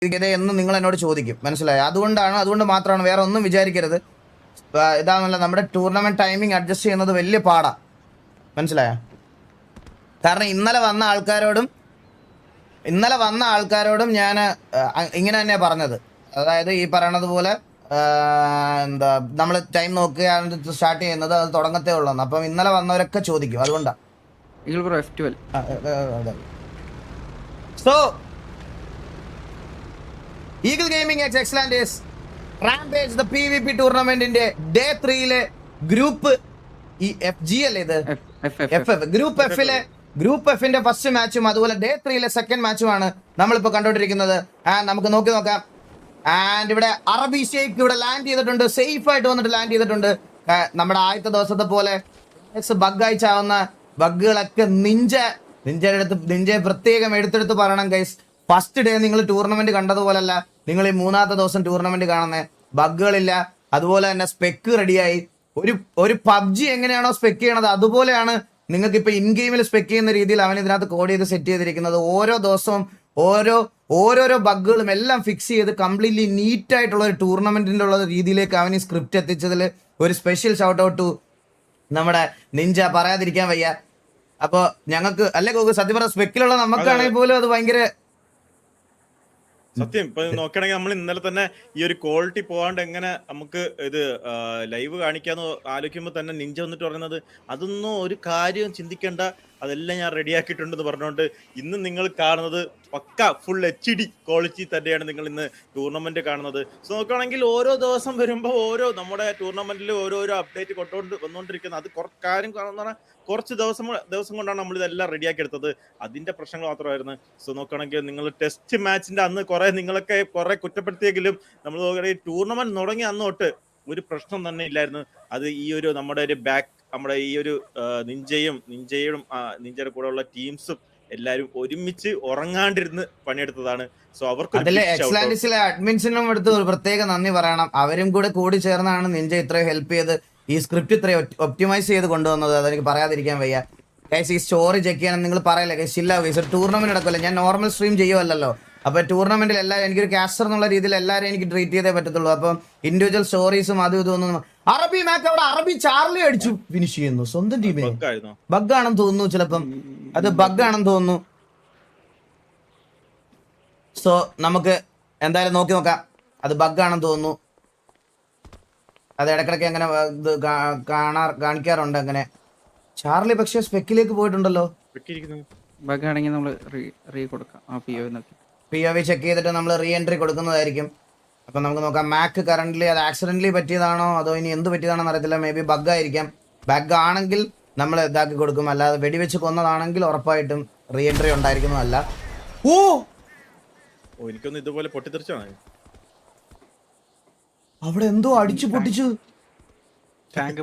എന്ന് നിങ്ങൾ എന്നോട് ചോദിക്കും, മനസ്സിലായോ? അതുകൊണ്ട് മാത്രമാണ്, വേറെ ഒന്നും വിചാരിക്കരുത്. ഇതാണല്ല നമ്മുടെ ടൂർണമെന്റ് ടൈമിംഗ് അഡ്ജസ്റ്റ് ചെയ്യുന്നത് വലിയ പാടാ, മനസ്സിലായോ? കാരണം ഇന്നലെ വന്ന ആൾക്കാരോടും ഞാൻ ഇങ്ങനെ തന്നെയാ പറഞ്ഞത്. അതായത് ഈ പറയണത് പോലെ എന്താ നമ്മൾ ടൈം നോക്കുകയാണ് സ്റ്റാർട്ട് ചെയ്യുന്നത്, അത് തുടങ്ങത്തേ ഉള്ളൂ. അപ്പം ഇന്നലെ വന്നവരൊക്കെ ചോദിക്കും, അതുകൊണ്ടാണ്. So Eagle Gaming x Excellence Rampage the PvP ടൂർണമെന്റിന്റെ ഡേ 3 ഗ്രൂപ്പ് FG അല്ലേ ഇത്, ഗ്രൂപ്പ് എഫിന്റെ ഫസ്റ്റ് മാച്ചും അതുപോലെ ഡേ 3 സെക്കൻഡ് മാച്ചുമാണ് നമ്മളിപ്പോ കണ്ടോണ്ടിരിക്കുന്നത്. നമുക്ക് നോക്കാം. ആൻഡ് ഇവിടെ അറബി ഷെയ്ഖ് ഇവിടെ ലാൻഡ് ചെയ്തിട്ടുണ്ട്, സേഫ് ആയിട്ട് വന്നിട്ട് ലാൻഡ് ചെയ്തിട്ടുണ്ട്. നമ്മുടെ ആദ്യത്തെ ദിവസത്തെ പോലെ ബഗ്ഗായി ചാവുന്ന ബഗ്ഗുകളൊക്കെ നിഞ്ചയെ പ്രത്യേകം എടുത്തെടുത്ത് പറയണം ഗൈസ്. ഫസ്റ്റ് ഡേ നിങ്ങൾ ടൂർണമെന്റ് കണ്ടതുപോലല്ല നിങ്ങൾ ഈ മൂന്നാമത്തെ ദിവസം ടൂർണമെന്റ് കാണുന്നത്. ബഗ്ഗുകളില്ല, അതുപോലെ തന്നെ സ്പെക്ക് റെഡിയായി. ഒരു PUBG എങ്ങനെയാണോ സ്പെക്ക് ചെയ്യണത് അതുപോലെയാണ് നിങ്ങൾക്ക് ഇപ്പൊ ഇൻ ഗെയിമിൽ സ്പെക്ക് ചെയ്യുന്ന രീതിയിൽ അവൻ ഇതിനകത്ത് കോഡ് ചെയ്ത് സെറ്റ് ചെയ്തിരിക്കുന്നത്. ഓരോ ദിവസവും ഓരോരോ ബഗ്ഗുകളും എല്ലാം ഫിക്സ് ചെയ്ത് കംപ്ലീറ്റ്ലി നീറ്റ് ആയിട്ടുള്ള ഒരു ടൂർണമെന്റിന്റെ ഉള്ള രീതിയിലേക്ക് അവൻ ഈ സ്ക്രിപ്റ്റ് എത്തിച്ചതിൽ ഒരു സ്പെഷ്യൽ ഷൗട്ട് ഔട്ട് ടു നമ്മുടെ നിഞ്ച, പറയാതിരിക്കാൻ വയ്യ. അപ്പൊ ഞങ്ങൾക്ക് അല്ലേ ഗോകു, സത്യം പറഞ്ഞ സ്പെക്കിലുള്ള നമുക്കാണെങ്കിൽ പോലും അത് ഭയങ്കര സത്യം. ഇപ്പൊ നോക്കുകയാണെങ്കിൽ നമ്മൾ ഇന്നലെ തന്നെ ഈ ഒരു ക്വാളിറ്റി പോകാണ്ട് എങ്ങനെ നമുക്ക് ഇത് ലൈവ് കാണിക്കാന്ന് ആലോചിക്കുമ്പോൾ തന്നെ നിഞ്ച വന്നിട്ട് പറയുന്നത് അതൊന്നും ഒരു കാര്യം ചിന്തിക്കേണ്ട, അതെല്ലാം ഞാൻ റെഡിയാക്കിയിട്ടുണ്ടെന്ന് പറഞ്ഞുകൊണ്ട് ഇന്ന് നിങ്ങൾ കാണുന്നത് പക്ക ഫുൾ HD ക്വാളിറ്റി തന്നെയാണ് നിങ്ങൾ ഇന്ന് ടൂർണമെന്റ് കാണുന്നത്. സോ നോക്കുകയാണെങ്കിൽ ഓരോ ദിവസം വരുമ്പോൾ നമ്മുടെ ടൂർണമെന്റിൽ ഓരോരോ അപ്ഡേറ്റ് വന്നുകൊണ്ടിരിക്കുന്നത്. അത് കാര്യം കാണുന്ന കുറച്ച് ദിവസം കൊണ്ടാണ് നമ്മൾ ഇതെല്ലാം റെഡിയാക്കി എടുത്തത്. അതിന്റെ പ്രശ്നങ്ങൾ മാത്രമായിരുന്നു. സോ നോക്കുകയാണെങ്കിൽ നിങ്ങൾ ടെസ്റ്റ് മാച്ചിന്റെ അന്ന് നിങ്ങളൊക്കെ കുറെ കുറ്റപ്പെടുത്തിയെങ്കിലും നമ്മൾ നോക്കുകയാണെങ്കിൽ ടൂർണമെന്റ് തുടങ്ങി അന്ന് തൊട്ട് ഒരു പ്രശ്നം തന്നെ ഇല്ലായിരുന്നു. അത് ഈ ഒരു നമ്മുടെ ഈ ഒരു നിഞ്ചയുടെ കൂടെ ഉള്ള ടീംസും എല്ലാരും ഒരുമിച്ച് ഉറങ്ങാണ്ടിരുന്ന് പണിയെടുത്തതാണ്. സോ അവർക്ക് എക്സലൻസിലെ അഡ്മിൻസിനും എടുത്ത് ഒരു പ്രത്യേക നന്ദി പറയണം. അവരും കൂടി ചേർന്നാണ് നിഞ്ച ഇത്രയും ഹെൽപ്പ് ചെയ്ത് ഈ സ്ക്രിപ്റ്റ് ഇത്രയും ഒപ്റ്റിമൈസ് ചെയ്ത് കൊണ്ടുവന്നത്. അതെനിക്ക് പറയാതിരിക്കാൻ വയ്യ ഗൈസ്. ഈ സ്റ്റോറി ചെക്ക് ചെയ്യാൻ നിങ്ങൾ പറയല്ലേ ഗൈസ്, ഇല്ല ഗൈസ് ടൂർണമെന്റ് നടക്കില്ല. ഞാൻ നോർമൽ സ്ട്രീം ചെയ്യുമല്ലോ, അപ്പൊ ടൂർണമെന്റിൽ എല്ലാവരും എനിക്കൊരു കാസ്റ്റർ എന്നുള്ള രീതിയിൽ എല്ലാവരും എനിക്ക് ട്രീറ്റ് ചെയ്തേ പറ്റത്തുള്ളൂ. അപ്പം ഇൻഡിവിജ്വൽ സ്റ്റോറീസും അതും ഇതൊന്നും. അറബി മാക്ക് അവിടെ അറബി ചാർലി അടിച്ചു ഫിനിഷ് ചെയ്യുന്നു സ്വന്തം ടീമിനെ. ബഗ്ഗാണെന്ന് തോന്നുന്നു, ചിലപ്പം അത് ബഗ്ഗാണെന്ന് തോന്നുന്നു. സോ നമുക്ക് എന്തായാലും നോക്കാം, അത് ബഗ്ഗാണെന്ന് തോന്നുന്നു. അത് ഇടക്കിടയ്ക്ക് അങ്ങനെ ഇത് കാണിക്കാറുണ്ട് അങ്ങനെ. ചാർലി പക്ഷെ സ്പെക്കിലേക്ക് പോയിട്ടുണ്ടല്ലോ. POV ചെക്ക് ചെയ്തിട്ട് നമ്മൾ റീ എൻട്രി കൊടുക്കുന്നതായിരിക്കും. അപ്പൊ നമുക്ക് നോക്കാം. മാക്ക് കറന്റ്ലി അത് ആക്സിഡന്റലി പറ്റിയതാണോ അതോ ഇനി എന്ത് പറ്റിയതാണെന്ന് അറിയത്തില്ല. മേ ബി ബഗ് ആയിരിക്കാം. ബഗ് ആണെങ്കിൽ നമ്മൾ ഇതാക്കി കൊടുക്കും, അല്ലാതെ വെടിവെച്ച് കൊന്നതാണെങ്കിൽ ഉറപ്പായിട്ടും റീ എൻട്രി ഉണ്ടായിരിക്കുന്നതല്ല. എനിക്കൊന്ന് ഇതുപോലെ പൊട്ടിത്തെറിച്ചാണ് അവിടെ എന്തോ അടിച്ചു പൊട്ടിച്ചു. ടാങ്ക്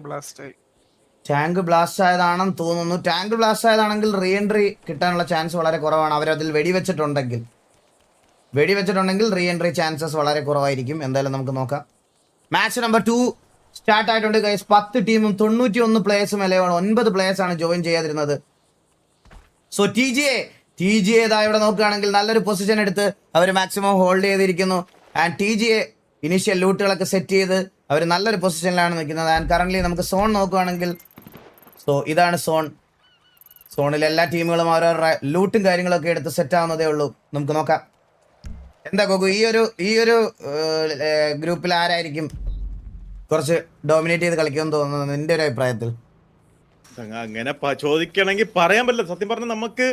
ബ്ലാസ്റ്റ് ആയതാണെന്ന് തോന്നുന്നു. ടാങ്ക് ബ്ലാസ്റ്റ് ആയതാണെങ്കിൽ റീ എൻട്രി കിട്ടാനുള്ള ചാൻസ് വളരെ കുറവാണ്. അവരതിൽ വെടിവെച്ചിട്ടുണ്ടെങ്കിൽ റീ എൻട്രി ചാൻസസ് വളരെ കുറവായിരിക്കും. എന്തായാലും നമുക്ക് നോക്കാം. മാച്ച് നമ്പർ 2 സ്റ്റാർട്ട് ആയിട്ടുണ്ട് ഗൈസ്. 10 ടീമും 91 പ്ലേയേഴ്സും അല്ലേ 9 പ്ലേയേഴ്സ് ആണ് ജോയിൻ ചെയ്യാതിരുന്നത്. സോ TGA ഇതാ ഇവിടെ നോക്കുകയാണെങ്കിൽ നല്ലൊരു പൊസിഷൻ എടുത്ത് അവർ മാക്സിമം ഹോൾഡ് ചെയ്തിരിക്കുന്നു. ആൻഡ് TGA ഇനീഷ്യൽ ലൂട്ടുകളൊക്കെ സെറ്റ് ചെയ്ത് അവർ നല്ലൊരു പൊസിഷനിലാണ് നിൽക്കുന്നത്. ആൻഡ് കറന്റ് നമുക്ക് സോൺ നോക്കുകയാണെങ്കിൽ, സോ ഇതാണ് സോണിൽ എല്ലാ ടീമുകളും അവരവരുടെ ലൂട്ടും കാര്യങ്ങളൊക്കെ എടുത്ത് സെറ്റ് ആവുന്നതേ ഉള്ളൂ. നമുക്ക് നോക്കാം. എന്താ ഗോകു, ഈ ഒരു ഗ്രൂപ്പിൽ ആരായിരിക്കും കുറച്ച് ഡോമിനേറ്റ് ചെയ്ത് കളിക്കുമെന്ന് തോന്നുന്നത് നിന്റെ ഒരു അഭിപ്രായത്തിൽ? അങ്ങനെ ചോദിക്കണമെങ്കിൽ പറയാൻ പറ്റില്ല. സത്യം പറഞ്ഞാൽ നമുക്ക്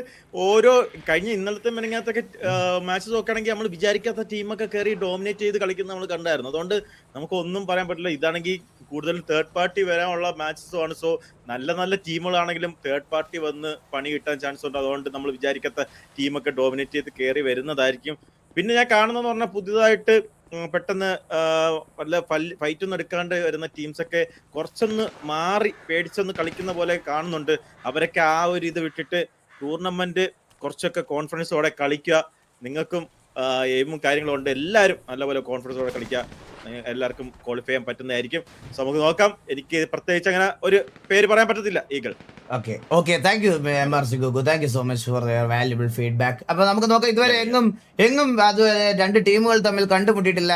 കഴിഞ്ഞ ഇന്നലത്തെ മെനങ്ങാത്തൊക്കെ മാച്ചസ് നോക്കുകയാണെങ്കിൽ നമ്മൾ വിചാരിക്കാത്ത ടീമൊക്കെ കയറി ഡോമിനേറ്റ് ചെയ്ത് കളിക്കുന്ന നമ്മൾ കണ്ടായിരുന്നു. അതുകൊണ്ട് നമുക്ക് ഒന്നും പറയാൻ പറ്റില്ല. ഇതാണെങ്കിൽ കൂടുതൽ തേർഡ് പാർട്ടി വരാനുള്ള മാച്ചസും ആണ്. സോ നല്ല ടീമുകളാണെങ്കിലും തേർഡ് പാർട്ടി വന്ന് പണി കിട്ടാൻ ചാൻസ് ഉണ്ട്. അതുകൊണ്ട് നമ്മൾ വിചാരിക്കാത്ത ടീമൊക്കെ ഡോമിനേറ്റ് ചെയ്ത് കയറി വരുന്നതായിരിക്കും. പിന്നെ ഞാൻ കാണുന്നതെന്ന് പറഞ്ഞാൽ പുതിയതായിട്ട് പെട്ടെന്ന് വല്ല ഫൈറ്റൊന്നും എടുക്കാണ്ട് വരുന്ന ടീംസൊക്കെ കുറച്ചൊന്ന് മാറി പേടിച്ചൊന്ന് കളിക്കുന്ന പോലെ കാണുന്നുണ്ട്. അവരൊക്കെ ആ ഒരു ഇത് വിട്ടിട്ട് ടൂർണമെന്റ് കുറച്ചൊക്കെ കോൺഫിഡൻസോടെ കളിക്കുക. നിങ്ങൾക്കും എയിമും കാര്യങ്ങളും ഉണ്ട്, എല്ലാവരും നല്ലപോലെ കോൺഫിഡൻസോടെ കളിക്കുക. എല്ലാവർക്കും ക്വാളിഫൈ ചെയ്യാൻ പറ്റുന്നതായിരിക്കും. സോ നമുക്ക് നോക്കാം. എനിക്ക് പ്രത്യേകിച്ച് അങ്ങനെ ഒരു പേര് പറയാൻ പറ്റത്തില്ല. Eagle. Okay thank you MRC ഗുഗു, thank you so much for your valuable feedback. അപ്പൊ നമുക്ക് നോക്കാം, ഇതുവരെ എങ്ങും അതുവരെ രണ്ട് ടീമുകൾ തമ്മിൽ കണ്ടുമുട്ടിയിട്ടില്ല.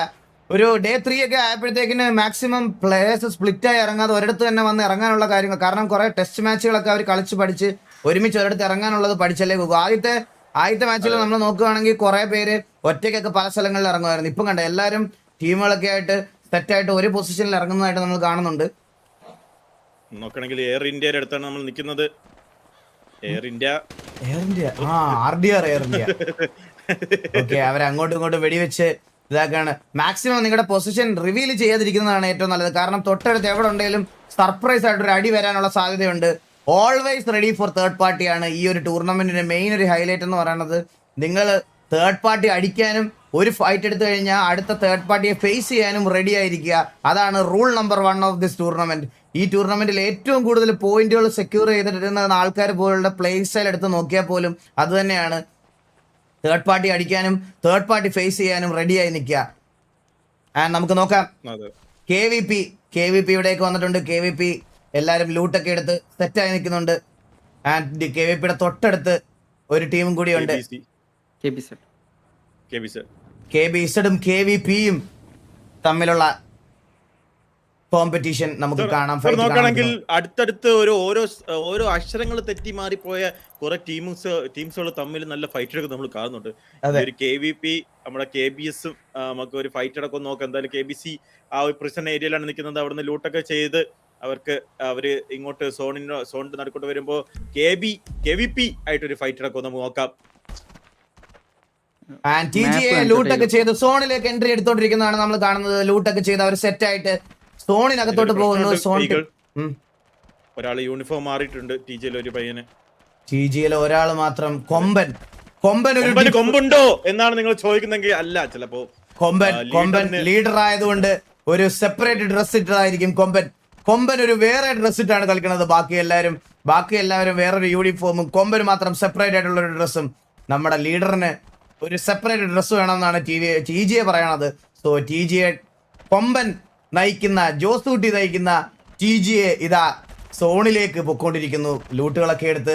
ഒരു ഡേ 3 ഒക്കെ ആയപ്പോഴത്തേക്കിന് മാക്സിമം പ്ലേയേഴ്സ് സ്പ്ലിറ്റ് ആയി ഇറങ്ങാതെ ഒരിടത്ത് തന്നെ വന്ന് ഇറങ്ങാനുള്ള കാര്യങ്ങൾ, കാരണം കുറെ ടെസ്റ്റ് മാച്ചുകളൊക്കെ അവർ കളിച്ച് പഠിച്ച് ഒരുമിച്ച് ഒരിടത്ത് ഇറങ്ങാനുള്ളത് പഠിച്ചല്ലേ ഗുഗു. ആദ്യത്തെ മാച്ചിൽ നമ്മൾ നോക്കുകയാണെങ്കിൽ കുറെ പേര് ഒറ്റയ്ക്കൊക്കെ പല സ്ഥലങ്ങളിൽ ഇറങ്ങുമായിരുന്നു. ഇപ്പം കണ്ട എല്ലാവരും ടീമുകളൊക്കെ ആയിട്ട് സെറ്റായിട്ട് ഒരു പൊസിഷനിൽ ഇറങ്ങുന്നതായിട്ട് നമ്മൾ കാണുന്നുണ്ട്. നോക്കണമെങ്കിൽ എയർ ഇന്ത്യയുടെ അടുത്താണ് നമ്മൾ നിൽക്കുന്നത്. Air India RDR air India. Okay, അവരെ അങ്ങോട്ടും ഇങ്ങോട്ടും വെടിവെച്ച് ഇതാക്കാണ്. മാക്സിമം നിങ്ങളുടെ പൊസിഷൻ റിവീൽ ചെയ്യാതിരിക്കുന്നതാണ് ഏറ്റവും നല്ലത്. കാരണം തൊട്ടടുത്ത് എവിടെ ഉണ്ടെങ്കിലും സർപ്രൈസ് ആയിട്ട് ഒരു അടി വരാനുള്ള സാധ്യതയുണ്ട്. ഓൾവേസ് റെഡി ഫോർ തേർഡ് പാർട്ടിയാണ് ഈ ഒരു ടൂർണമെന്റിന്റെ മെയിൻ ഒരു ഹൈലൈറ്റ് എന്ന് പറയുന്നത്. നിങ്ങൾ തേർഡ് പാർട്ടി അടിക്കാനും ഒരു ഫൈറ്റ് എടുത്തു കഴിഞ്ഞാൽ അടുത്ത തേർഡ് പാർട്ടിയെ ഫേസ് ചെയ്യാനും റെഡി ആയിരിക്കുക. അതാണ് rule number 1 of this tournament. ഈ ടൂർണമെന്റിൽ ഏറ്റവും കൂടുതൽ പോയിന്റുകൾ സെക്യൂർ ചെയ്തിട്ടിരുന്ന ആൾക്കാർ പോലുള്ള പ്ലേ സ്റ്റൈൽ എടുത്ത് നോക്കിയാൽ പോലും അത് തന്നെയാണ്. തേർഡ് പാർട്ടി അടിക്കാനും തേർഡ് പാർട്ടി ഫേസ് ചെയ്യാനും റെഡിയായി നിൽക്കുക. ആൻഡ് നമുക്ക് നോക്കാം, KVP ഇവിടേക്ക് വന്നിട്ടുണ്ട്. KVP എല്ലാവരും ലൂട്ടൊക്കെ എടുത്ത് സെറ്റായി നിൽക്കുന്നുണ്ട്. ആൻഡ് KVPയുടെ തൊട്ടടുത്ത് ഒരു ടീമും കൂടിയുണ്ട്. KBZും KVPയും തമ്മിലുള്ള കോമ്പറ്റീഷൻ നമുക്ക് കാണാം. നോക്കുകയാണെങ്കിൽ അടുത്തടുത്ത് ഓരോ അക്ഷരങ്ങൾ തെറ്റി മാറിപ്പോയ കുറെ ടീംസുകൾ തമ്മിൽ നല്ല ഫൈറ്റുകളൊക്കെ നമ്മൾ കാണുന്നുണ്ട്. ഒരു KVP നമ്മുടെ KBSും നമുക്ക് ഒരു ഫൈറ്റ് അടക്കം നോക്കാം. എന്തായാലും KBC ആ ഒരു പ്രിസൺ ഏരിയയിലാണ് നിൽക്കുന്നത്. അവിടുന്ന് ലൂട്ടൊക്കെ ചെയ്ത് അവര് ഇങ്ങോട്ട് സോണിന്റെ നടുക്കോട്ട് വരുമ്പോ KVP ആയിട്ടൊരു ഫൈറ്റ് അടക്കം നമുക്ക് നോക്കാം. ലൂട്ടൊക്കെ ചെയ്ത് സോണിലേക്ക് എൻട്രി എടുത്തോണ്ടിരിക്കുന്നതാണ് നമ്മൾ കാണുന്നത്. ലൂട്ടൊക്കെ ചെയ്ത് അവർ സെറ്റ് ആയിട്ട് സോണിനകത്തോട്ട് പോകുന്നു. ഒരാള് യൂണിഫോം മാറിയിട്ടുണ്ട്. TGL ഒരു പയ്യന്. TGL ഒരാൾ മാത്രം. കൊമ്പുണ്ടോ എന്നാണ് നിങ്ങൾ ചോദിക്കുന്നെങ്കിൽ അല്ല, ചിലപ്പോ കൊമ്പൻ ലീഡർ ആയതുകൊണ്ട് ഒരു സെപ്പറേറ്റ് ഡ്രസ് ഇട്ടതായിരിക്കും. കൊമ്പൻ ഒരു വേറെ ഡ്രസ് ഇട്ടാണ് കളിക്കുന്നത്. ബാക്കി എല്ലാവരും വേറൊരു യൂണിഫോമും, കൊമ്പന് മാത്രം സെപ്പറേറ്റ് ആയിട്ടുള്ള ഒരു ഡ്രസ്സും. നമ്മുടെ ലീഡറിന് ഒരു സെപ്പറേറ്റ് ഡ്രസ്സ് വേണമെന്നാണ് TGA പറയണത്. സോ TGA കൊമ്പൻ നയിക്കുന്ന, ജോസൂട്ടി നയിക്കുന്ന TGA ഇതാ സോണിലേക്ക് പൊക്കോണ്ടിരിക്കുന്നു. ലൂട്ടുകളൊക്കെ എടുത്ത്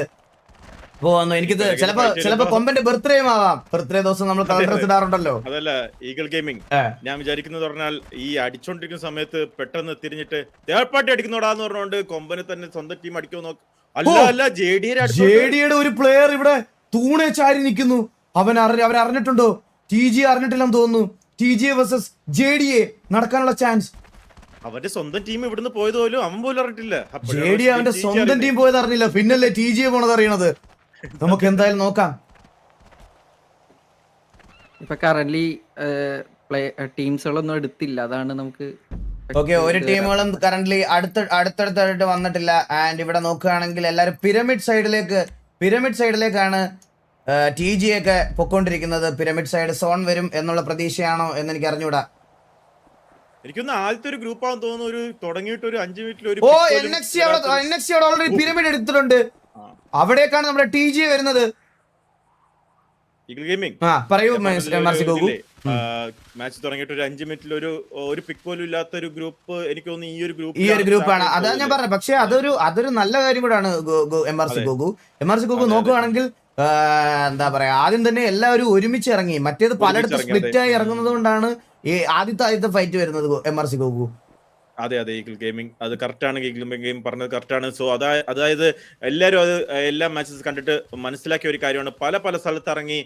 പോകുന്നു. എനിക്കിത് ചിലപ്പോ കൊമ്പന്റെ ബർത്ത്ഡേ ആവാം. ബർത്ത്ഡേ ദിവസം നമ്മൾ കളർ ഡ്രസ് ഇടാറുണ്ടല്ലോ. അതല്ല ഈഗിൾ ഗെയിമിംഗ്, ഞാൻ വിചാരിക്കുന്നത് പറഞ്ഞാൽ ഈ അടിച്ചോണ്ടിരിക്കുന്ന സമയത്ത് പെട്ടെന്ന് തിരിഞ്ഞിട്ട് തേർഡ് പാർട്ടി അടിക്കുന്നോടാന്ന് പറഞ്ഞുകൊണ്ട് കൊമ്പന് തന്നെ സ്വന്തം ടീം അടിക്കുമോ നോക്ക്. അല്ല JDയുടെ ഒരു പ്ലെയർ ഇവിടെ തൂണെ ചാരി നിൽക്കുന്നു. അവരറിഞ്ഞിട്ടുണ്ടോ? TGA അറിഞ്ഞിട്ടില്ലെന്ന് തോന്നുന്നു. TGA വേഴ്സസ് JDA നടക്കാനുള്ള ചാൻസ്. അവന്റെ സ്വന്തം ടീം ഇവിടുന്ന് പോയത് പോലും അവൻ പോലും അറിഞ്ഞിട്ടില്ല. JDA അവന്റെ സ്വന്തം ടീം പോയത് അറിഞ്ഞില്ല, പിന്നല്ലേ TGA പോണത് അറിയണത്. നമുക്ക് എന്തായാലും നോക്കാം. ഇപ്പൊ കറന്റ് ടീംസുകളൊന്നും എടുത്തില്ല, അതാണ് നമുക്ക്. ഓക്കെ, ഒരു ടീമുകളും കറന്റ് അടുത്തടുത്തായിട്ട് വന്നിട്ടില്ല. ആൻഡ് ഇവിടെ നോക്കുകയാണെങ്കിൽ എല്ലാരും പിരമിഡ് സൈഡിലേക്കാണ് TGA ഒക്കെ പൊക്കോണ്ടിരിക്കുന്നത്. പിരമിഡ് സൈഡ് സോൺ വരും എന്നുള്ള പ്രതീക്ഷയാണോ എന്ന് എനിക്ക് അറിഞ്ഞൂടാ. എനിക്കൊന്ന് ആദ്യത്തെ ഒരു ഗ്രൂപ്പ് ആണെന്ന് തോന്നുന്നു. ഒരു തുടങ്ങിയിട്ട് ഒരു 5 മിനിറ്റിൽ NXT അവിടെ ഓൾറെഡി പിരമിഡ് എടുത്തിട്ടുണ്ട്. അവിടേക്കാണ് നമ്മുടെ TGA വരുന്നത്. പറയൂ മാച്ച് തുടങ്ങിയിട്ട് ഒരു 5 മിനിറ്റിൽ ഒരു പിക്ക് പോലും ഇല്ലാത്ത ഒരു ഗ്രൂപ്പ് എനിക്ക് തോന്നുന്നു ഈ ഒരു ഗ്രൂപ്പാണ്. അതാ ഞാൻ പറഞ്ഞത്. പക്ഷെ അതൊരു നല്ല കാര്യം കൂടാണ്. MRC ഗോഗു നോക്കുകയാണെങ്കിൽ എന്താ പറയാ, ആദ്യം തന്നെ എല്ലാവരും ഒരുമിച്ച് ഇറങ്ങി. മറ്റേത് പലയിടത്തും സ്പ്ലിറ്റ് ആയി ഇറങ്ങുന്നത് കൊണ്ടാണ് ഈ ആദ്യത്തെ ഫൈറ്റ് വരുന്നത്. MRC ഗോഗു അതെ ഈഗിൾ ഗെയിമിംഗ് അത് കറക്റ്റാണ്. ഈഗിൾ ഗെയിം പറഞ്ഞത് കറക്റ്റാണ്. സോ അതായത് എല്ലാവരും എല്ലാ മാച്ചസ് കണ്ടിട്ട് മനസ്സിലാക്കിയ ഒരു കാര്യമാണ്. പല സ്ഥലത്ത് ഇറങ്ങി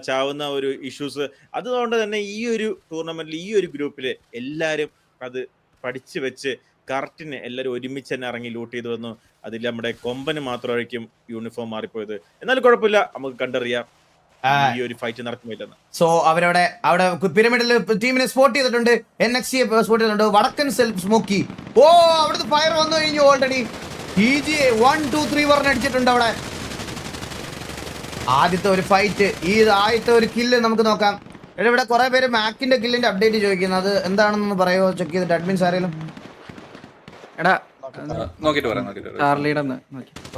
ചാവുന്ന ഒരു ഇഷ്യൂസ്. അതുകൊണ്ട് തന്നെ ഈ ഒരു ടൂർണമെന്റിൽ ഈ ഒരു ഗ്രൂപ്പിൽ എല്ലാവരും അത് പഠിച്ചു വെച്ച് കറക്റ്റിന് എല്ലാവരും ഒരുമിച്ച് തന്നെ ഇറങ്ങി ലൂട്ട് ചെയ്തു വന്നു. അതിൽ നമ്മുടെ കൊമ്പന് മാത്രമായിരിക്കും യൂണിഫോം മാറിപ്പോയത്. എന്നാലും കുഴപ്പമില്ല, നമുക്ക് കണ്ടറിയാം ഈ ഒരു ഫൈറ്റ് നടക്കുന്നില്ലെന്ന്. സോ അവിടെ പിരമിഡിൽ ടീമിനെ സ്പോട്ട് ചെയ്തിട്ടുണ്ട്. NXT സ്പോട്ട് ചെയ്തിട്ടുണ്ട്. വടക്കൻ സെൽഫ് സ്മോക്കി. അവിടുത്തെ ഫയർ വന്നു കഴിഞ്ഞു ഓൾറെഡി. TGA 1 2 3 പറഞ്ഞ് അടിച്ചിട്ടുണ്ട് അവിടെ. ആദ്യത്തെ ഒരു ഫൈറ്റ്, ആദ്യത്തെ ഒരു കില്ല് നമുക്ക് നോക്കാം. ഇവിടെ കുറെ പേര് മാക്കിന്റെ കില്ലിന്റെ അപ്ഡേറ്റ് ചോദിക്കുന്നു. അത് എന്താണെന്ന് പറയുമോ? ചെക്ക് ചെയ്തിട്ട് അഡ്മിൻസ് ആരെങ്കിലും